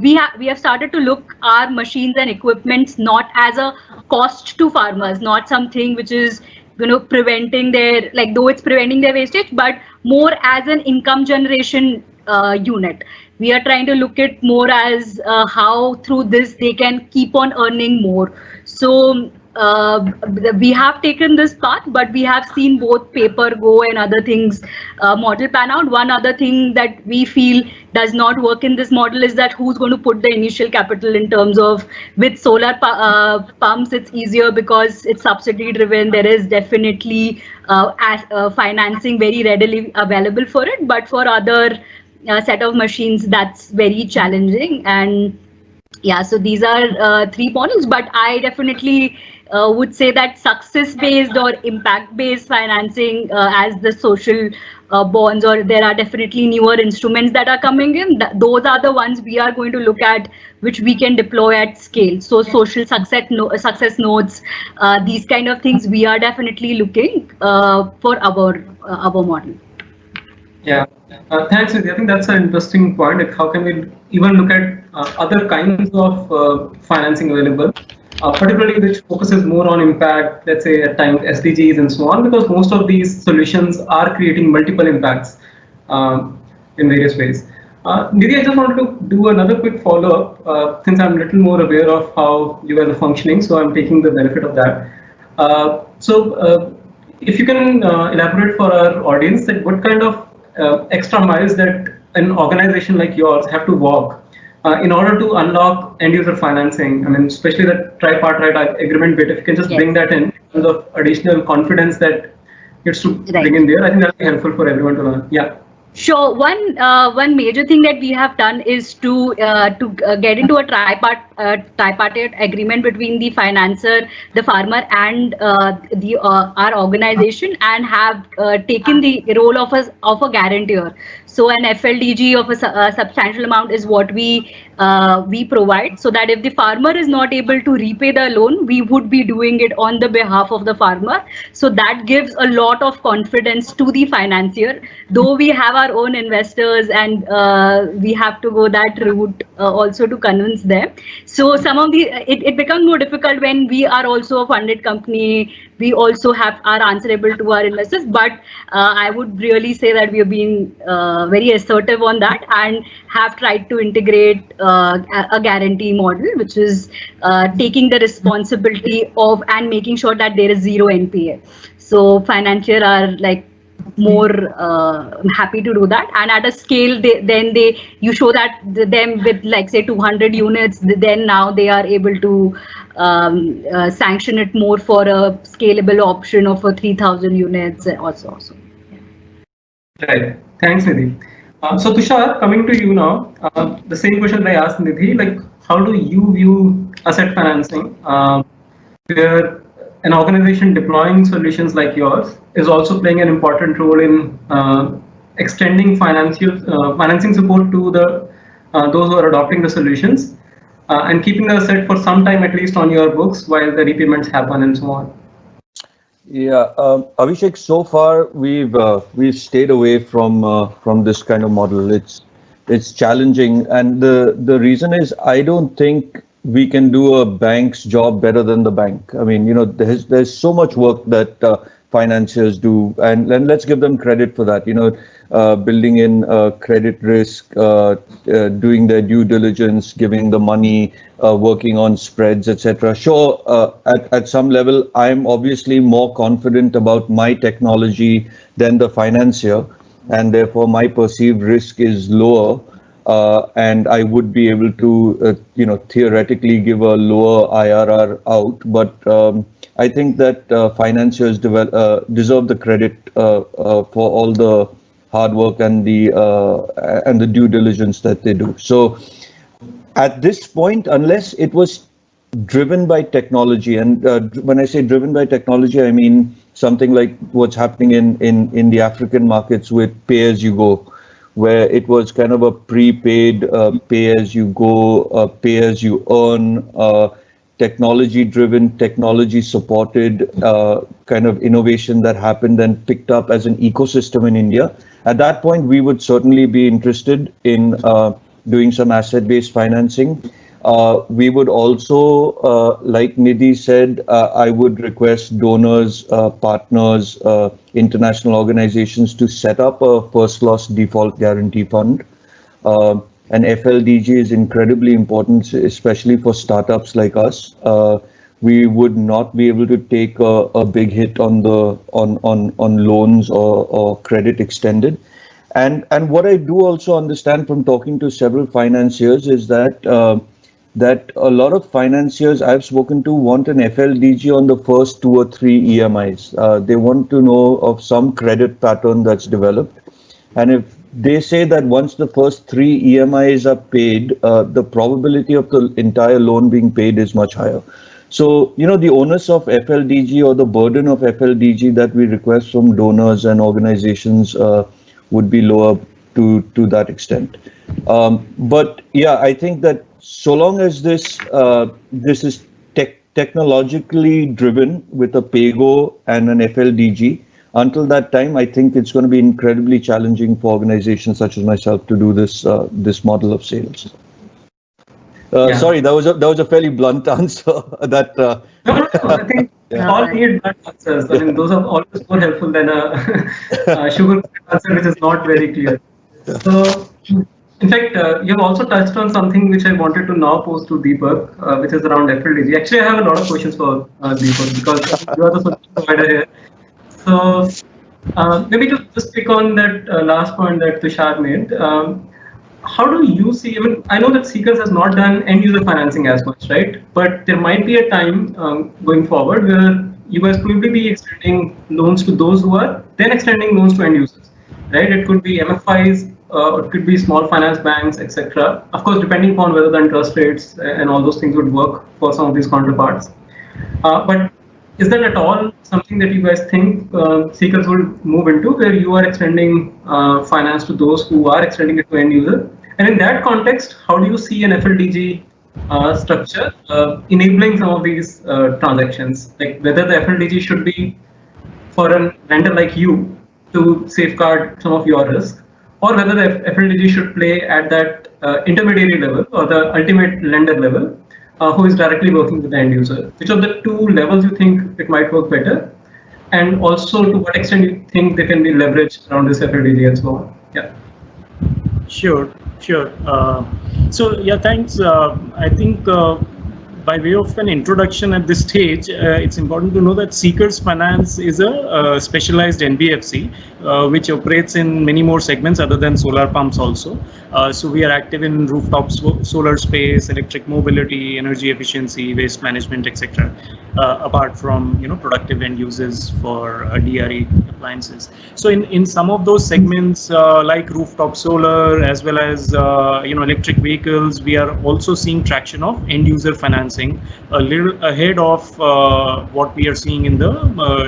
we have started to look our machines and equipments not as a cost to farmers, not something which is preventing their, like, though it's preventing their wastage, but more as an income generation unit. We are trying to look at more as how through this they can keep on earning more. So we have taken this path, but we have seen both paper go and other things model pan out. One other thing that we feel does not work in this model is that who's going to put the initial capital, in terms of with solar pumps it's easier because it's subsidy driven. There is definitely financing very readily available for it, but for other set of machines that's very challenging. And yeah, so these are three models, but I definitely would say that success-based or impact-based financing as the social bonds, or there are definitely newer instruments that are coming in. Those are the ones we are going to look at, which we can deploy at scale. So social success nodes, these kind of things, we are definitely looking for our model. Yeah, thanks, Nidhi. I think that's an interesting point. Like, how can we even look at other kinds of financing available, particularly which focuses more on impact, let's say at times SDGs and so on, because most of these solutions are creating multiple impacts in various ways. Nidhi, I just wanted to do another quick follow-up since I'm a little more aware of how you guys are functioning, so I'm taking the benefit of that. If you can elaborate for our audience that what kind of extra miles that an organization like yours have to walk in order to unlock end user financing. I mean, especially the tripartite agreement bit, if you can just bring that in terms of additional confidence that gets to bring in there, I think that'll be helpful for everyone to learn. Yeah. Sure. One major thing that we have done is to get into a tripartite agreement between the financer, the farmer, and our organization, and have taken the role of a guarantor. So an FLDG of a substantial amount is what we provide, so that if the farmer is not able to repay the loan, we would be doing it on the behalf of the farmer. So that gives a lot of confidence to the financier. Though we have our own investors and we have to go that route also to convince them. So some of it becomes more difficult when we are also a funded company. We also are answerable to our investors, but I would really say that we have been very assertive on that and have tried to integrate a guarantee model, which is taking the responsibility of and making sure that there is zero NPA. So financiers are like more happy to do that, and at a scale you show that them with, like, say 200 units, then now they are able to sanction it more for a scalable option of a 3,000 units also. Right. Thanks, Nidhi. So Tushar, coming to you now, the same question I asked Nidhi, like, how do you view asset financing, where an organization deploying solutions like yours is also playing an important role in extending financing support to those who are adopting the solutions and keeping the asset for some time at least on your books while the repayments happen and so on? Yeah, Abhishek, so far we've stayed away from this kind of model. It's challenging, and the reason is I don't think we can do a bank's job better than the bank. I mean, there's so much work that financiers do, and let's give them credit for that. Building in credit risk, doing their due diligence, giving the money, working on spreads, etc. Sure, at some level, I'm obviously more confident about my technology than the financier, and therefore my perceived risk is lower. and I would be able to, theoretically give a lower IRR out. But I think that financiers deserve the credit for all the hard work and the due diligence that they do. So at this point, unless it was driven by technology, and when I say driven by technology, I mean something like what's happening in the African markets with pay-as-you-go, where it was kind of a prepaid pay-as-you-go, pay-as-you-earn, technology-driven, technology-supported kind of innovation that happened and picked up as an ecosystem in India. At that point, we would certainly be interested in doing some asset-based financing. We would also, like Nidhi said, I would request donors, partners, international organizations to set up a first loss default guarantee fund. And FLDG is incredibly important, especially for startups like us. We would not be able to take a big hit on loans or credit extended. And what I do also understand from talking to several financiers is that that a lot of financiers I've spoken to want an FLDG on the first 2 or 3 EMIs. They want to know of some credit pattern that's developed. And if they say that once the first 3 EMIs are paid, the probability of the entire loan being paid is much higher. So, the onus of FLDG or the burden of FLDG that we request from donors and organizations would be lower to that extent. But yeah, I think that so long as this is technologically driven with a PAYGO and an FLDG, until that time, I think it's going to be incredibly challenging for organizations such as myself to do this model of sales. Sorry, that was a fairly blunt answer. No, I think all need blunt answers. I mean, those are always more helpful than a sugar answer which is not very clear. So, in fact, you have also touched on something which I wanted to now pose to Deepak, which is around FLDG. Actually, I have a lot of questions for Deepak because you are the solution provider here. So maybe to just pick on that last point that Tushar made, how do you see, I know that Seekers has not done end user financing as much, right? But there might be a time going forward where you guys could be extending loans to those who are then extending loans to end users, right? It could be MFIs, it could be small finance banks, etc. Of course, depending upon whether the interest rates and all those things would work for some of these counterparts. But is that at all something that you guys think Seekers will move into, where you are extending finance to those who are extending it to end user? And in that context, how do you see an FLDG structure enabling some of these transactions? Like whether the FLDG should be for a lender like you to safeguard some of your risk, or whether the FLDG should play at that intermediary level or the ultimate lender level, who is directly working with the end user. Which of the two levels you think it might work better? And also to what extent you think they can be leveraged around this FLDG and so on? Yeah. Sure. So yeah, thanks. I think by way of an introduction at this stage, it's important to know that Seekers Finance is a specialized NBFC which operates in many more segments other than solar pumps also. So we are active in rooftop solar space, electric mobility, energy efficiency, waste management, etc. Apart from productive end uses for DRE appliances. So in some of those segments like rooftop solar as well as electric vehicles, we are also seeing traction of end user financing a little ahead of what we are seeing in the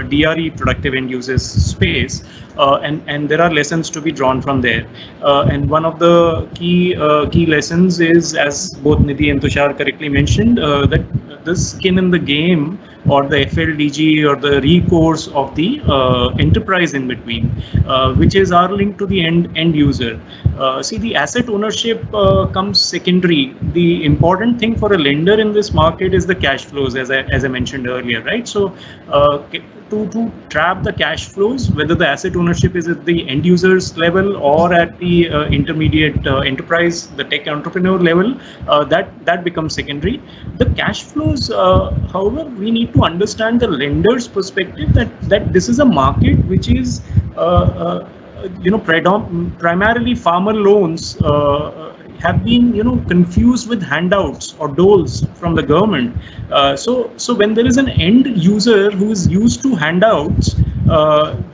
DRE productive end users space. And there are lessons to be drawn from there. And one of the key lessons is, as both Nidhi and Tushar correctly mentioned, that the skin in the game or the FLDG or the recourse of the enterprise in between, which is our link to the end user. See, the asset ownership comes secondary. The important thing for a lender in this market is the cash flows, as I mentioned earlier, right? So to trap the cash flows, whether the asset ownership is at the end users level or at the intermediate enterprise, the tech entrepreneur level, that becomes secondary. The cash flows, however, we need to understand the lender's perspective that this is a market which is primarily farmer loans have been, confused with handouts or doles from the government. So when there is an end user who is used to handouts,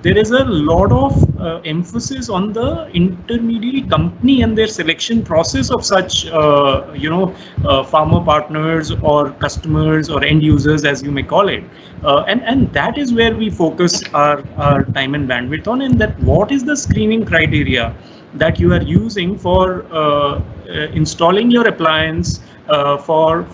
there is a lot of emphasis on the intermediary company and their selection process of such, farmer partners or customers or end users, as you may call it. And that is where we focus our time and bandwidth on, and that what is the screening criteria that you are using for installing your appliance for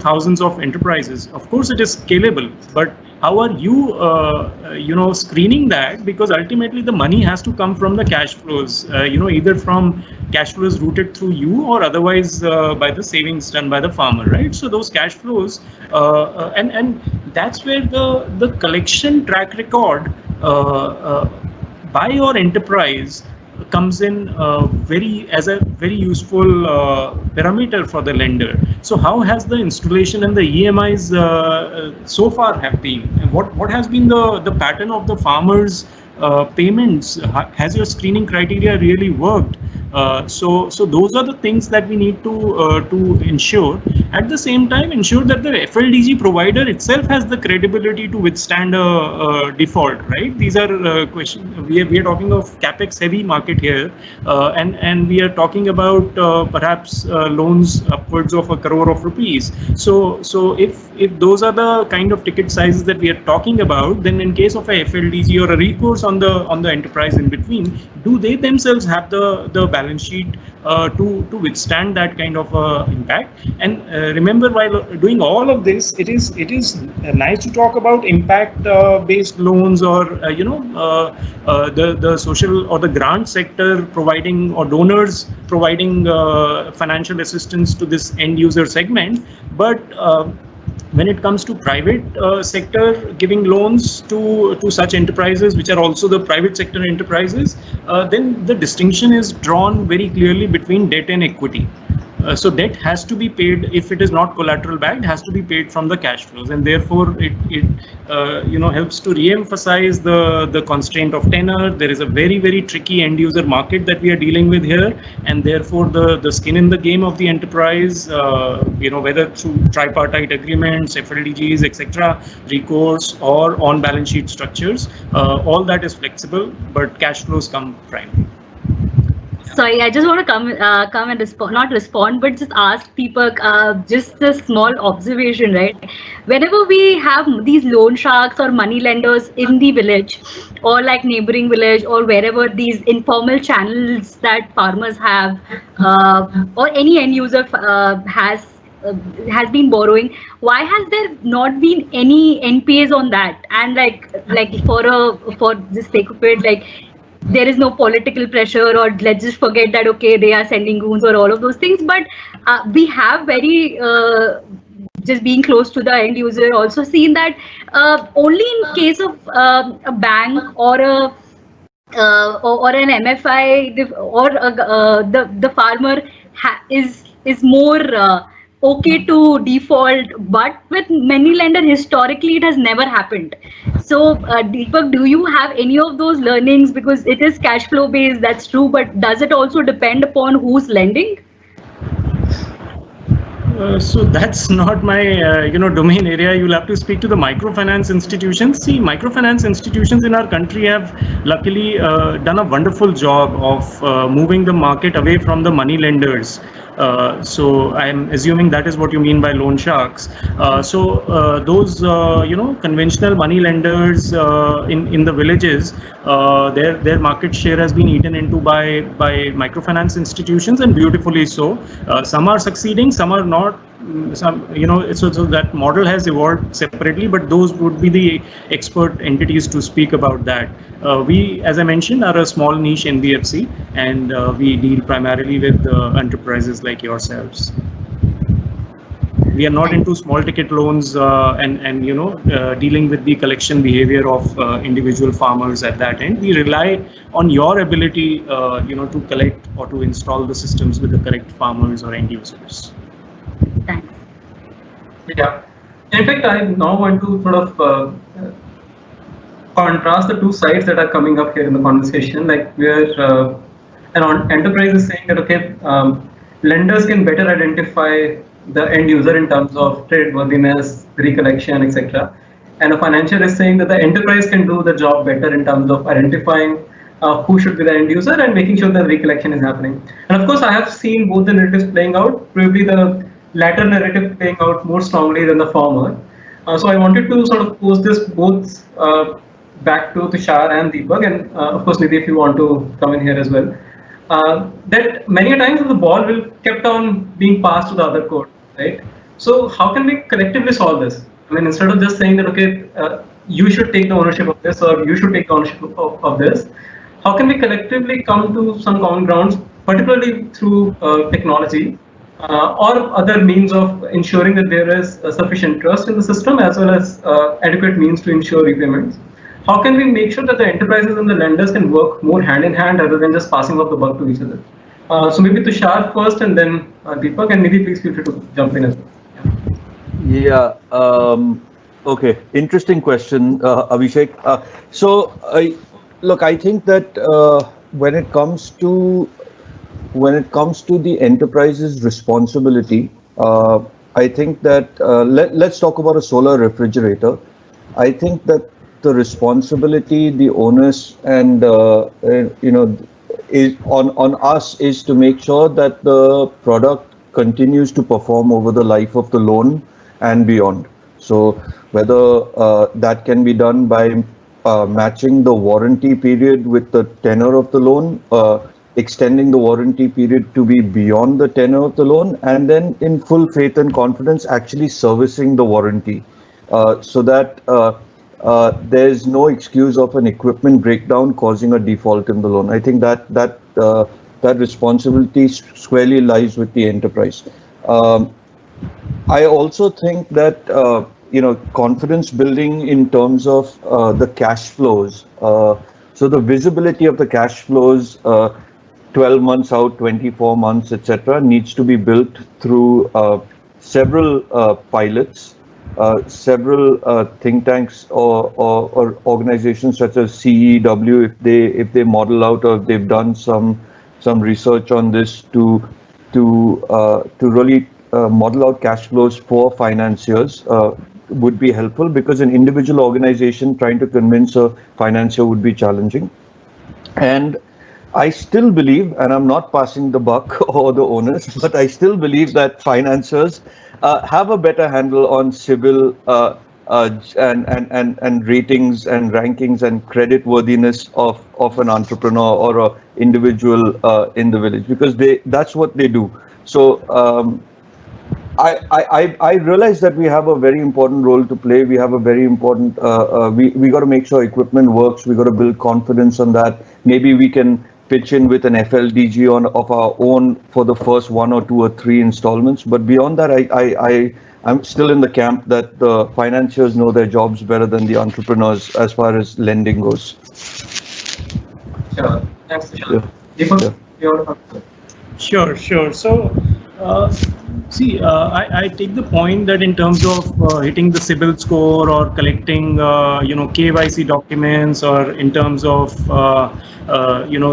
thousands of enterprises. Of course, it is scalable, but how are you screening that? Because ultimately the money has to come from the cash flows, either from cash flows routed through you or otherwise by the savings done by the farmer, right? So those cash flows, and that's where the collection track record by your enterprise comes in as a very useful parameter for the lender. So how has the installation and the EMIs so far have been? And what has been the pattern of the farmers' payments? Has your screening criteria really worked? So those are the things that we need to ensure. At the same time, ensure that the FLDG provider itself has the credibility to withstand a default. Right? These are questions. We are talking of capex heavy market here, and we are talking about perhaps loans upwards of 1 crore of rupees. So if those are the kind of ticket sizes that we are talking about, then in case of a FLDG or a recourse on the enterprise in between, do they themselves have the balance sheet to withstand that kind of impact? And remember, while doing all of this, it is nice to talk about impact based loans, or the social or the grant sector providing, or donors providing financial assistance to this end user segment, but when it comes to private sector giving loans to such enterprises, which are also the private sector enterprises, then the distinction is drawn very clearly between debt and equity. So debt has to be paid, if it is not collateral backed, has to be paid from the cash flows, and therefore it helps to re-emphasize the constraint of tenor. There is a very, very tricky end user market that we are dealing with here, and therefore the skin in the game of the enterprise, whether through tripartite agreements, FLDGs, etc., recourse, or on balance sheet structures, all that is flexible, but cash flows come primary. Sorry, I just want to come and respond, not respond, but just ask Deepak just a small observation, right? Whenever we have these loan sharks or money lenders in the village, or like neighboring village, or wherever these informal channels that farmers have, or any end user has been borrowing, why has there not been any NPAs on that? And like for the sake of it, like, there is no political pressure, or let's just forget that, okay, they are sending goons or all of those things, but we have very just being close to the end user also seen that only in case of a bank or an MFI, or the farmer is more okay to default, but with many lender historically it has never happened. So Deepak, do you have any of those learnings? Because it is cash flow based, that's true, but does it also depend upon who's lending? So that's not my domain area. You'll have to speak to the microfinance institutions. See, microfinance institutions in our country have luckily done a wonderful job of moving the market away from the money lenders. So I'm assuming that is what you mean by loan sharks. So those conventional money lenders in the villages, their market share has been eaten into by microfinance institutions, and beautifully so. Some are succeeding, some are not. So that model has evolved separately, but those would be the expert entities to speak about that. We, as I mentioned, are a small niche NBFC, and we deal primarily with enterprises like yourselves. We are not into small ticket loans and dealing with the collection behavior of individual farmers at that end. We rely on your ability to collect or to install the systems with the correct farmers or end users. Thanks. Yeah. In fact, I now want to sort of contrast the two sides that are coming up here in the conversation, like where an enterprise is saying that, okay, lenders can better identify the end user in terms of creditworthiness, recollection, etc. And a financier is saying that the enterprise can do the job better in terms of identifying who should be the end user and making sure that recollection is happening. And of course, I have seen both the narratives playing out, probably the latter narrative playing out more strongly than the former. So I wanted to sort of pose this both back to Tushar and Deepak, and of course, Nidhi, if you want to come in here as well. That many a times the ball will kept on being passed to the other court, right? So how can we collectively solve this? I mean, instead of just saying that, okay, you should take the ownership of this or you should take the ownership of this, how can we collectively come to some common grounds, particularly through technology or other means of ensuring that there is sufficient trust in the system as well as adequate means to ensure repayments? How can we make sure that the enterprises and the lenders can work more hand in hand rather than just passing off the buck to each other? So maybe Tushar first and then Deepak, and Nidhi, please feel free to jump in as well. Yeah. Okay. Interesting question, Abhishek. Look, I think that when it comes to the enterprise's responsibility, I think that let's talk about a solar refrigerator. I think that the responsibility, the onus, and is on us is to make sure that the product continues to perform over the life of the loan and beyond. So whether that can be done by matching the warranty period with the tenor of the loan, extending the warranty period to be beyond the tenor of the loan, and then in full faith and confidence actually servicing the warranty, so that there's no excuse of an equipment breakdown causing a default in the loan. I think that responsibility squarely lies with the enterprise. I also think that confidence building in terms of the cash flows. So the visibility of the cash flows, 12 months out, 24 months, etc., needs to be built through several pilots. Several think tanks or organizations such as CEW, if they model out or if they've done some research on this to really model out cash flows for financiers would be helpful, because an individual organization trying to convince a financier would be challenging. And I still believe, and I'm not passing the buck or the onus, but I still believe that financiers have a better handle on CIBIL and ratings and rankings and credit worthiness of an entrepreneur or an individual in the village, because that's what they do. So I realize that we have a very important role to play. We have a very important, we got to make sure equipment works. We got to build confidence on that. Maybe we can pitch in with an FLDG of our own for the first 1 or 2 or 3 installments. But beyond that, I'm still in the camp that the financiers know their jobs better than the entrepreneurs as far as lending goes. Sure. Thanks, Tushar. Deepak, your answer. Sure. So, I take the point that in terms of hitting the CIBIL score or collecting, KYC documents, or in terms of,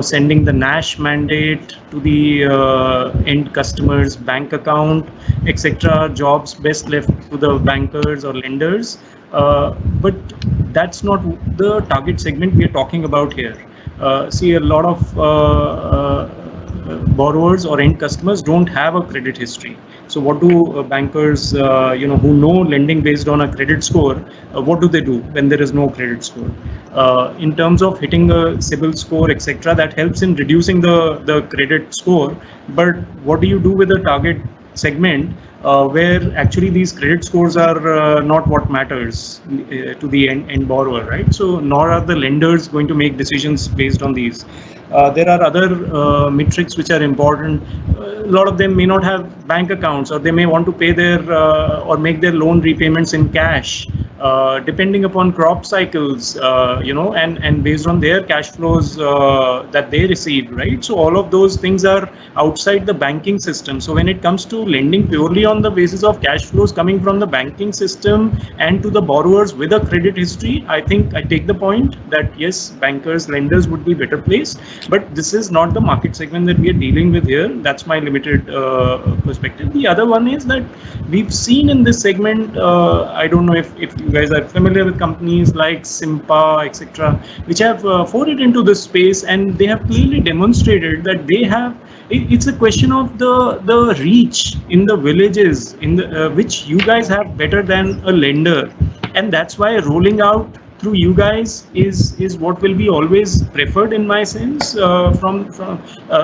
sending the NASH mandate to the end customer's bank account, etc., jobs best left to the bankers or lenders. But that's not the target segment we are talking about here. A lot of borrowers or end customers don't have a credit history. So what do bankers, who know lending based on a credit score, what do they do when there is no credit score? In terms of hitting a CIBIL score, etc., that helps in reducing the credit score. But what do you do with the target segment where actually these credit scores are not what matters to the end borrower, right? So nor are the lenders going to make decisions based on these. There are other metrics which are important. A lot of them may not have bank accounts, or they may want to pay their or make their loan repayments in cash, depending upon crop cycles, and based on their cash flows that they receive, right? So all of those things are outside the banking system. So when it comes to lending purely on the basis of cash flows coming from the banking system and to the borrowers with a credit history, I think I take the point that yes, bankers, lenders would be better placed, but this is not the market segment that we are dealing with here. That's my limited perspective. The other one is that we've seen in this segment, I don't know if you guys are familiar with companies like Simpa, etc., which have forayed into this space, and they have clearly demonstrated that they have. It's a question of the reach in the villages, in the which you guys have better than a lender, and that's why rolling out through you guys is what will be always preferred in my sense from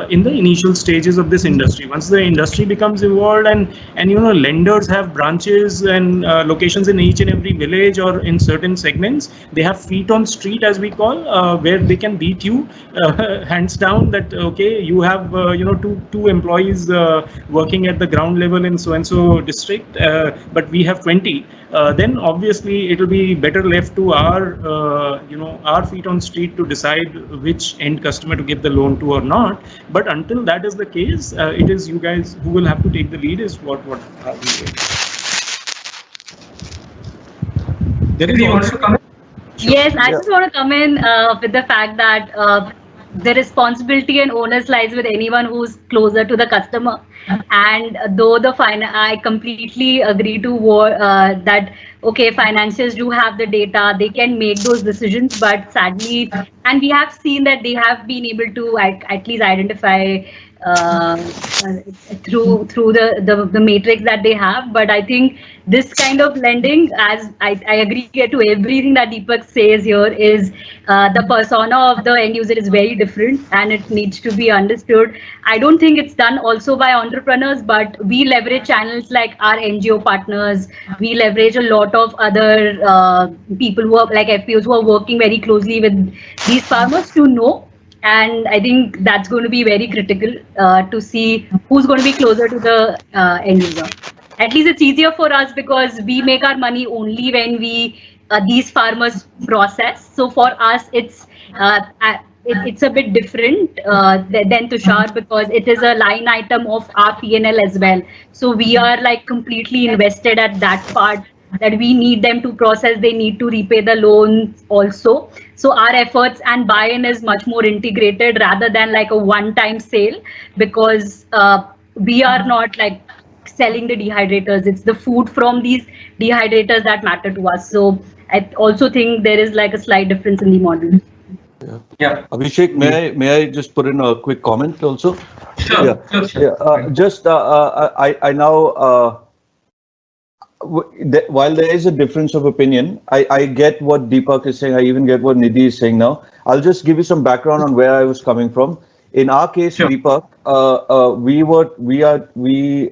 in the initial stages of this industry. Once the industry becomes evolved and you know, lenders have branches and locations in each and every village or in certain segments, they have feet on street, as we call, where they can beat you hands down that okay, you have you know, two employees working at the ground level in so and so district, but we have 20. Then obviously it will be better left to our you know, our feet on street to decide which end customer to give the loan to or not. But until that is the case, it is you guys who will have to take the lead. Is what how we do. Devi, you want to come in? Yes, I just want to come in with the fact that the responsibility and onus lies with anyone who's closer to the customer. And though I completely agree to that, okay, financiers do have the data, they can make those decisions, but sadly, and we have seen that they have been able to at least identify through the matrix that they have. But I think this kind of lending, as I agree to everything that Deepak says here, is the persona of the end user is very different and it needs to be understood. I don't think it's done also by entrepreneurs, but we leverage channels like our NGO partners. We leverage a lot of other people who are like FPOs who are working very closely with these farmers to know. And I think that's going to be very critical to see who's going to be closer to the end user. At least it's easier for us because we make our money only when we these farmers process. So for us, it's a bit different than Tushar, because it is a line item of our P&L as well. So we are like completely invested at that part, that we need them to process, they need to repay the loans also. So our efforts and buy-in is much more integrated rather than like a one-time sale, because we are not like selling the dehydrators. It's the food from these dehydrators that matter to us. So I also think there is like a slight difference in the model. Yeah. Abhishek, may I just put in a quick comment also? Sure. Yeah. Sure. Just I now. While there is a difference of opinion, I get what Deepak is saying. I even get what Nidhi is saying now. I'll just give you some background on where I was coming from. In our case, sure. Deepak, we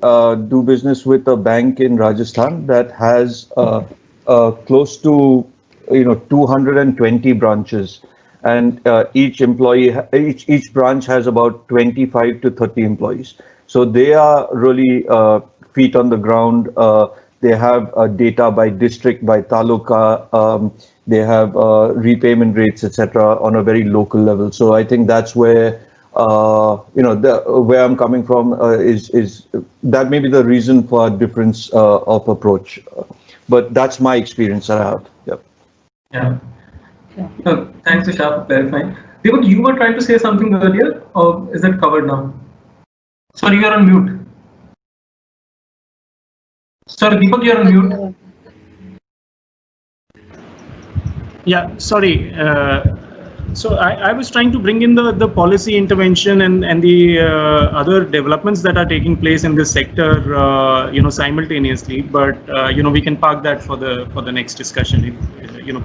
do business with a bank in Rajasthan that has close to 220 branches, and each branch has about 25 to 30 employees. So they are really feet on the ground. They have data by district, by taluka. They have repayment rates, etc., on a very local level. So I think that's where where I'm coming from is that may be the reason for a difference of approach. But that's my experience that I have. Yep. Yeah. So, thanks, Tushar, for clarifying. Deepak, you were trying to say something earlier, or is it covered now? Sorry, you're on mute. Sorry, Deepak, you're on mute. Yeah, sorry. So I was trying to bring in the policy intervention and the other developments that are taking place in this sector, simultaneously. But we can park that for the next discussion.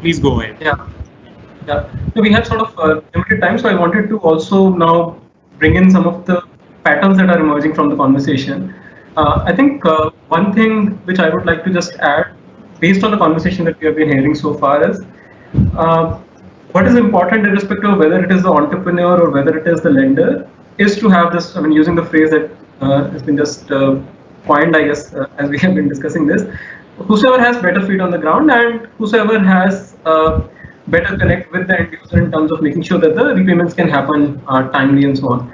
Please go ahead. Yeah. So we have sort of limited time, so I wanted to also now bring in some of the patterns that are emerging from the conversation. I think one thing which I would like to just add, based on the conversation that we have been hearing so far, is what is important irrespective of whether it is the entrepreneur or whether it is the lender, is to have this, I mean, using the phrase that has been just coined, I guess, as we have been discussing this, whosoever has better feet on the ground and whosoever has better connect with the end user in terms of making sure that the repayments can happen timely and so on.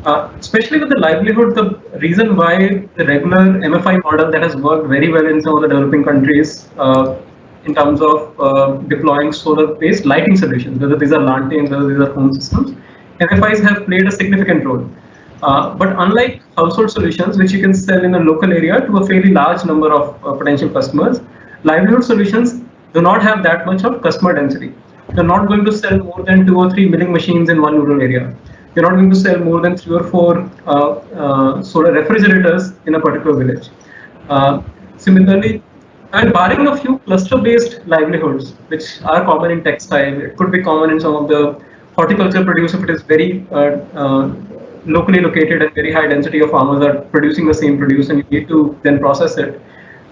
Especially with the livelihood, the reason why the regular MFI model that has worked very well in some of the developing countries in terms of deploying solar-based lighting solutions, whether these are lanterns, whether these are home systems, MFIs have played a significant role. But unlike household solutions, which you can sell in a local area to a fairly large number of potential customers, livelihood solutions do not have that much of customer density. You're not going to sell more than 2 or 3 milling machines in one rural area. You're not going to sell more than 3 or 4 solar refrigerators in a particular village. Similarly, and barring a few cluster-based livelihoods, which are common in textile, it could be common in some of the horticulture produce if it is very locally located and very high density of farmers are producing the same produce and you need to then process it.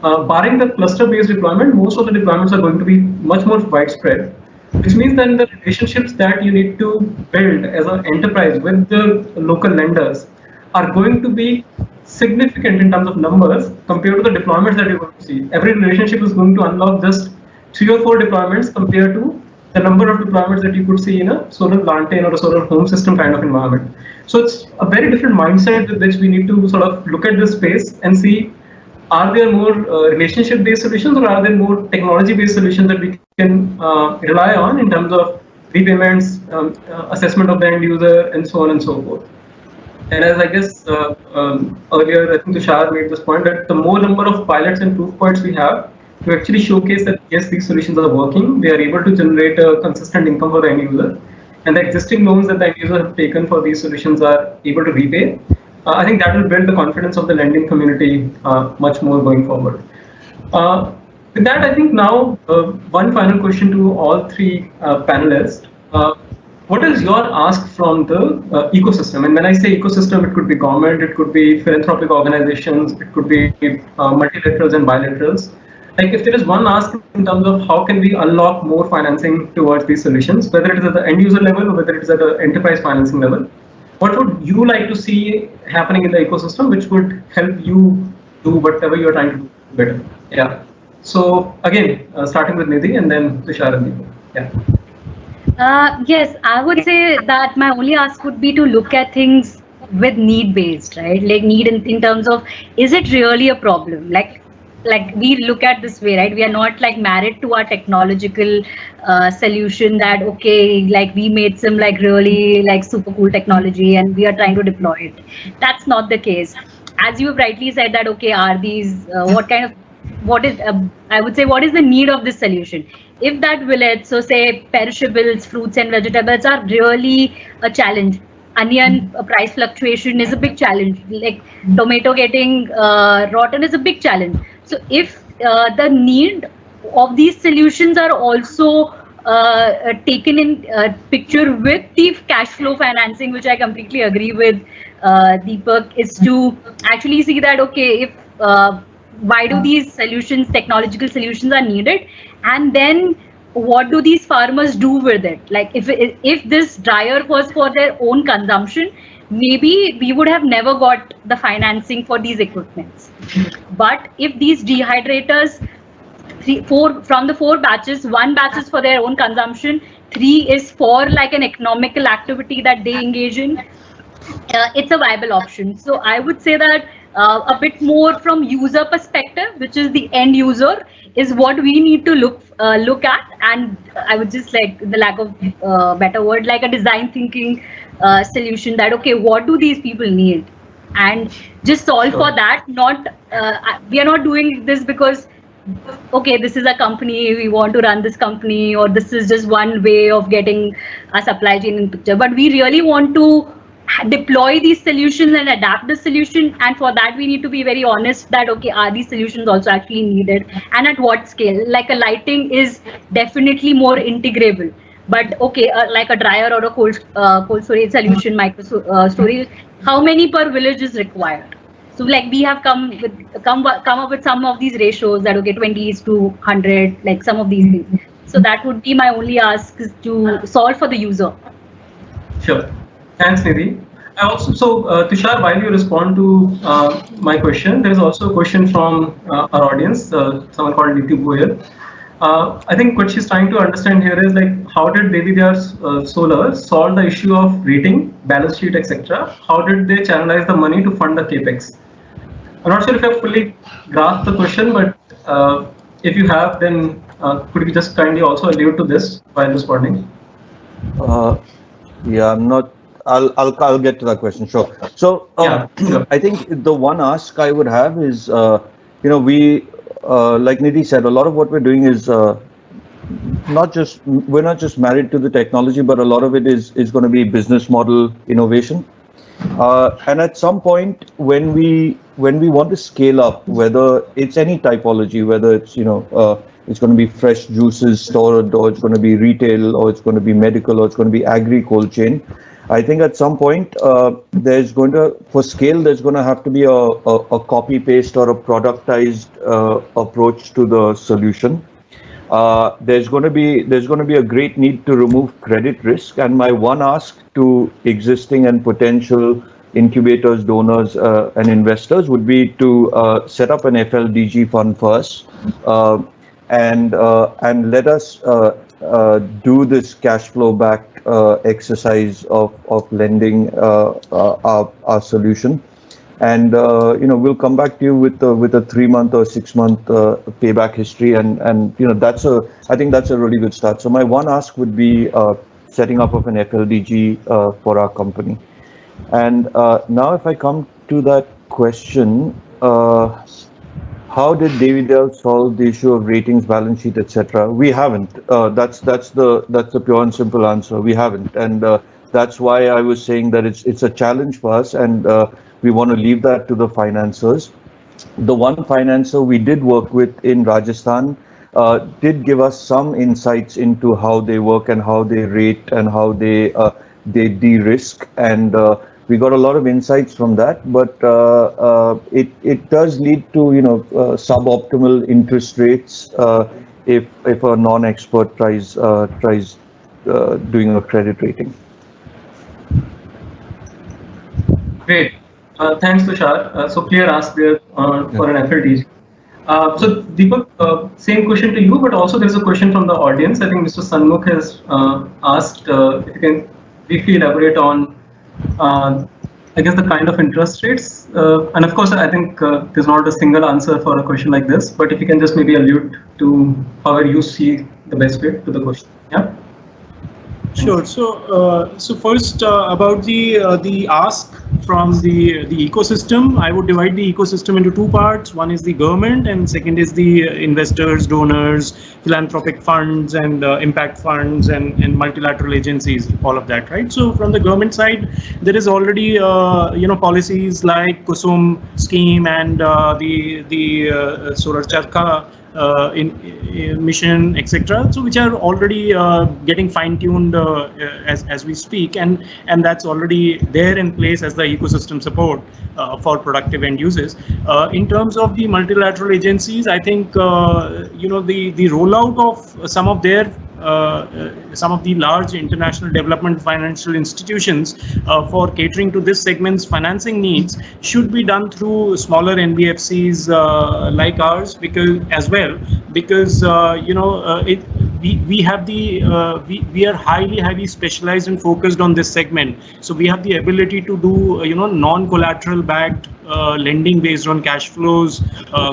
Barring the cluster-based deployment, most of the deployments are going to be much more widespread, which means that the relationships that you need to build as an enterprise with the local lenders are going to be significant in terms of numbers compared to the deployments that you're going to see. Every relationship is going to unlock just 3 or 4 deployments compared to the number of deployments that you could see in a solar lantern or a solar home system kind of environment. So it's a very different mindset with which we need to sort of look at this space and see, are there more relationship-based solutions or are there more technology-based solutions that we can rely on in terms of repayments, assessment of the end user, and so on and so forth. And as I guess earlier, I think Tushar made this point that the more number of pilots and proof points we have to actually showcase that yes, these solutions are working, they are able to generate a consistent income for the end user, and the existing loans that the end user have taken for these solutions are able to repay. I think that will build the confidence of the lending community much more going forward. With that, I think now one final question to all 3 panelists. What is your ask from the ecosystem? And when I say ecosystem, it could be government, it could be philanthropic organizations, it could be multilaterals and bilaterals. Like if there is one ask in terms of how can we unlock more financing towards these solutions, whether it is at the end user level or whether it is at the enterprise financing level, what would you like to see happening in the ecosystem which would help you do whatever you're trying to do better? Yeah. So again, starting with Nidhi and then Tushar and Deepak. Yeah. Yes, I would say that my only ask would be to look at things with need based, right? Like need in terms of, is it really a problem? Like we look at this way, right? We are not like married to our technological solution that, okay, like we made some like really like super cool technology and we are trying to deploy it. That's not the case. As you have rightly said that, okay, are these, what is the need of this solution? If that village, so say perishables, fruits and vegetables are really a challenge. Onion price fluctuation is a big challenge. Like tomato getting rotten is a big challenge. So if the need of these solutions are also taken in picture with the cash flow financing, which I completely agree with Deepak, is to actually see that, okay, if why do these solutions, technological solutions are needed, and then what do these farmers do with it? Like if this dryer was for their own consumption, maybe we would have never got the financing for these equipments. But if these dehydrators, from the 4 batches, 1 batch is for their own consumption, 3 is for like an economical activity that they engage in, it's a viable option. So I would say that a bit more from user perspective, which is the end user, is what we need to look at. And I would just, like, the lack of better word, like a design thinking solution that, okay, what do these people need? And just solve for that. Not we are not doing this because, okay, this is a company, we want to run this company, or this is just one way of getting a supply chain in picture. But we really want to deploy these solutions and adapt the solution, and for that we need to be very honest that, okay, are these solutions also actually needed and at what scale? Like a lighting is definitely more integrable, but okay, like a dryer or a cold storage solution, micro storage, how many per village is required? So like we have come up with some of these ratios that, okay, 20 is to 100, like some of these things. So that would be my only ask, is to solve for the user. Sure. Thanks, Nidhi. Tushar, while you respond to my question, there is also a question from our audience, someone called Nitu Goyal. I think what she's trying to understand here is like, how did Devi Diyar Solar solve the issue of rating, balance sheet, etc.? How did they channelize the money to fund the capex? I'm not sure if I've fully grasped the question, but if you have, then could you just kindly also allude to this while responding? Yeah, I'm not. I'll get to that question. Sure. So Sure. I think the one ask I would have is, we, like Nidhi said, a lot of what we're doing is we're not just married to the technology, but a lot of it is going to be business model innovation. And at some point, when we want to scale up, whether it's any typology, whether it's it's going to be fresh juices stored, or it's going to be retail, or it's going to be medical, or it's going to be agri cold chain. I think at some point there's going to, for scale, there's going to have to be a copy paste or a productized approach to the solution. There's going to be a great need to remove credit risk, and my one ask to existing and potential incubators, donors, and investors would be to set up an FLDG fund first, and let us do this cash flow back exercise of lending our solution. And we'll come back to you with a 3-month or 6-month payback history, and I think that's a really good start. So my one ask would be setting up of an FLDG for our company. And now, if I come to that question, how did Devi Diyar solve the issue of ratings, balance sheet, etc.? We haven't. That's the pure and simple answer. We haven't, and that's why I was saying that it's a challenge for us, and we want to leave that to the financiers. The one financer we did work with in Rajasthan did give us some insights into how they work and how they rate and how they de-risk, and we got a lot of insights from that. But it does lead to suboptimal interest rates if a non-expert tries doing a credit rating. Great. Thanks, Tushar. So clear ask there for an FLDG. So Deepak, same question to you, but also there's a question from the audience. I think Mr. Sanmukh has asked if you can briefly elaborate on, I guess, the kind of interest rates. And of course, I think there's not a single answer for a question like this, but if you can just maybe allude to how you see the best way to the question. Yeah. Sure. So first about the ask from the ecosystem, I would divide the ecosystem into two parts. One is the government, and second is the investors, donors, philanthropic funds, and impact funds, and multilateral agencies. All of that, right? So from the government side, there is already policies like Kusum scheme and the Solar Charkha mission, etc. So which are already getting fine-tuned as we speak, and that's already there in place as the ecosystem support for productive end uses. In terms of the multilateral agencies, I think the rollout of some of the large international development financial institutions for catering to this segment's financing needs should be done through smaller NBFCs like ours, because we are highly specialized and focused on this segment. So we have the ability to do non-collateral backed lending based on cash flows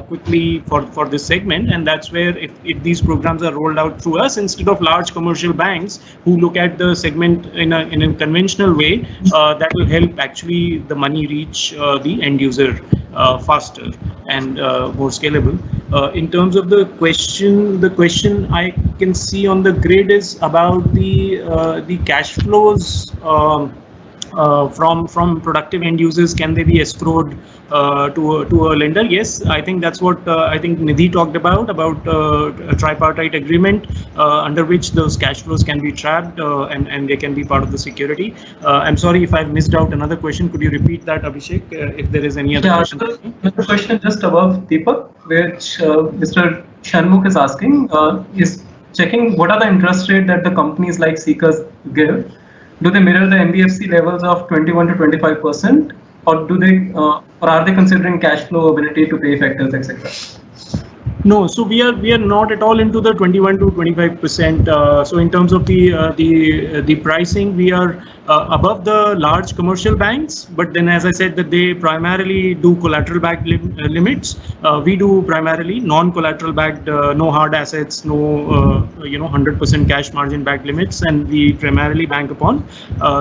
quickly for this segment, and that's where if these programs are rolled out through us instead of large commercial banks who look at the segment in a conventional way, that will help actually the money reach the end user faster and more scalable. In terms of the question I can see on the grid is about the cash flows from productive end users. Can they be escrowed to a lender? Yes, I think that's what I think Nidhi talked about a tripartite agreement under which those cash flows can be trapped and they can be part of the security. I'm sorry if I've missed out another question. Could you repeat that, Abhishek, if there is any other question? Another question just above Deepak, which Mr. Shanmukh is asking, is checking what are the interest rate that the companies like Seekers give. Do they mirror the NBFC levels of 21 to 25%, or do they, or are they considering cash flow, ability to pay factors, etc.? No, so we are not at all into the 21 to 25%. So in terms of the pricing, we are above the large commercial banks. But then, as I said, that they primarily do collateral backed limits. We do primarily non-collateral backed, no hard assets, no 100% cash margin backed limits, and we primarily bank upon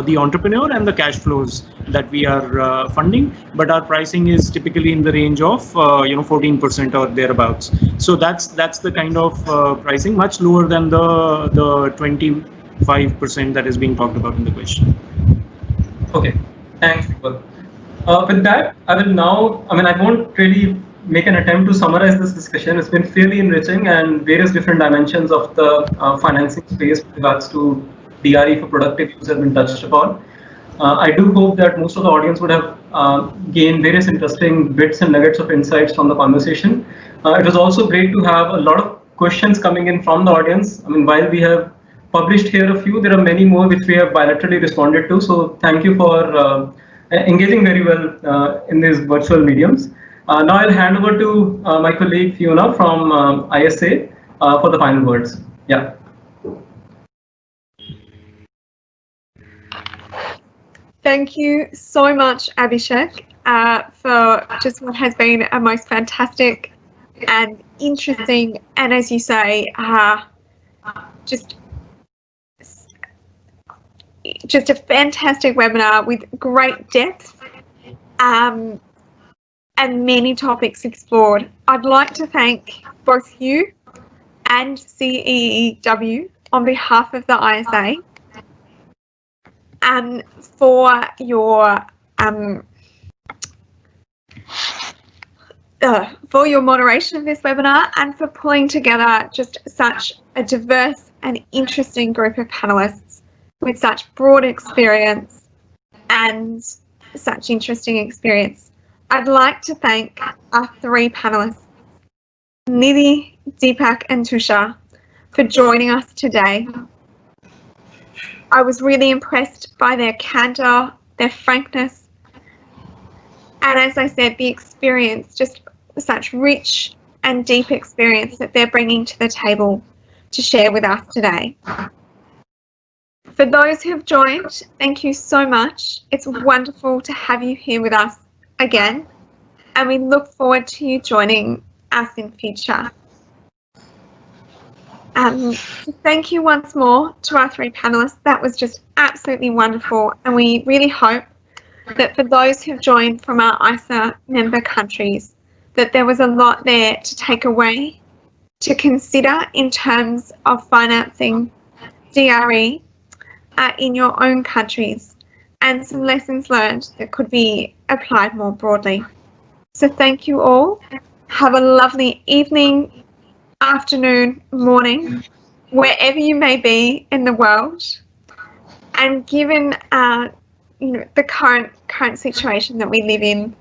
the entrepreneur and the cash flows that we are funding. But our pricing is typically in the range of 14% or thereabouts. So that's the kind of pricing, much lower than the 25% that is being talked about in the question. Okay, thanks, Deepak. With that, I will now, I won't really make an attempt to summarize this discussion. It's been fairly enriching, and various different dimensions of the financing space with regards to DRE for productive use have been touched upon. I do hope that most of the audience would have gained various interesting bits and nuggets of insights from the conversation. It was also great to have a lot of questions coming in from the audience. While we have published here a few, there are many more which we have bilaterally responded to. So thank you for engaging very well in these virtual mediums. Now I'll hand over to my colleague Fiona from ISA for the final words. Yeah. Thank you so much, Abhishek, for just what has been a most fantastic and interesting, and as you say, just a fantastic webinar with great depth and many topics explored. I'd like to thank both you and CEEW on behalf of the ISA for your moderation of this webinar and for pulling together just such a diverse and interesting group of panelists with such broad experience and such interesting experience. I'd like to thank our three panelists, Nidhi, Deepak and Tushar, for joining us today. I was really impressed by their candor, their frankness, and as I said, the experience, just such rich and deep experience that they're bringing to the table to share with us today. For those who have joined, thank you so much. It's wonderful to have you here with us again, and we look forward to you joining us in future. Thank you once more to our three panelists. That was just absolutely wonderful, and we really hope that for those who've joined from our ISA member countries, that there was a lot there to take away, to consider in terms of financing DRE in your own countries, and some lessons learned that could be applied more broadly. So thank you all. Have a lovely evening, afternoon, morning, wherever you may be in the world. And given the current situation that we live in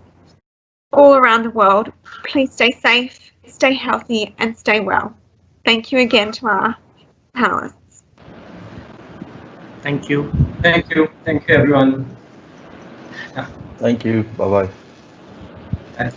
all around the world, please stay safe, stay healthy, and stay well. Thank you again to our panelists. Thank you. Thank you. Thank you, everyone. Yeah. Thank you. Bye-bye. Thanks.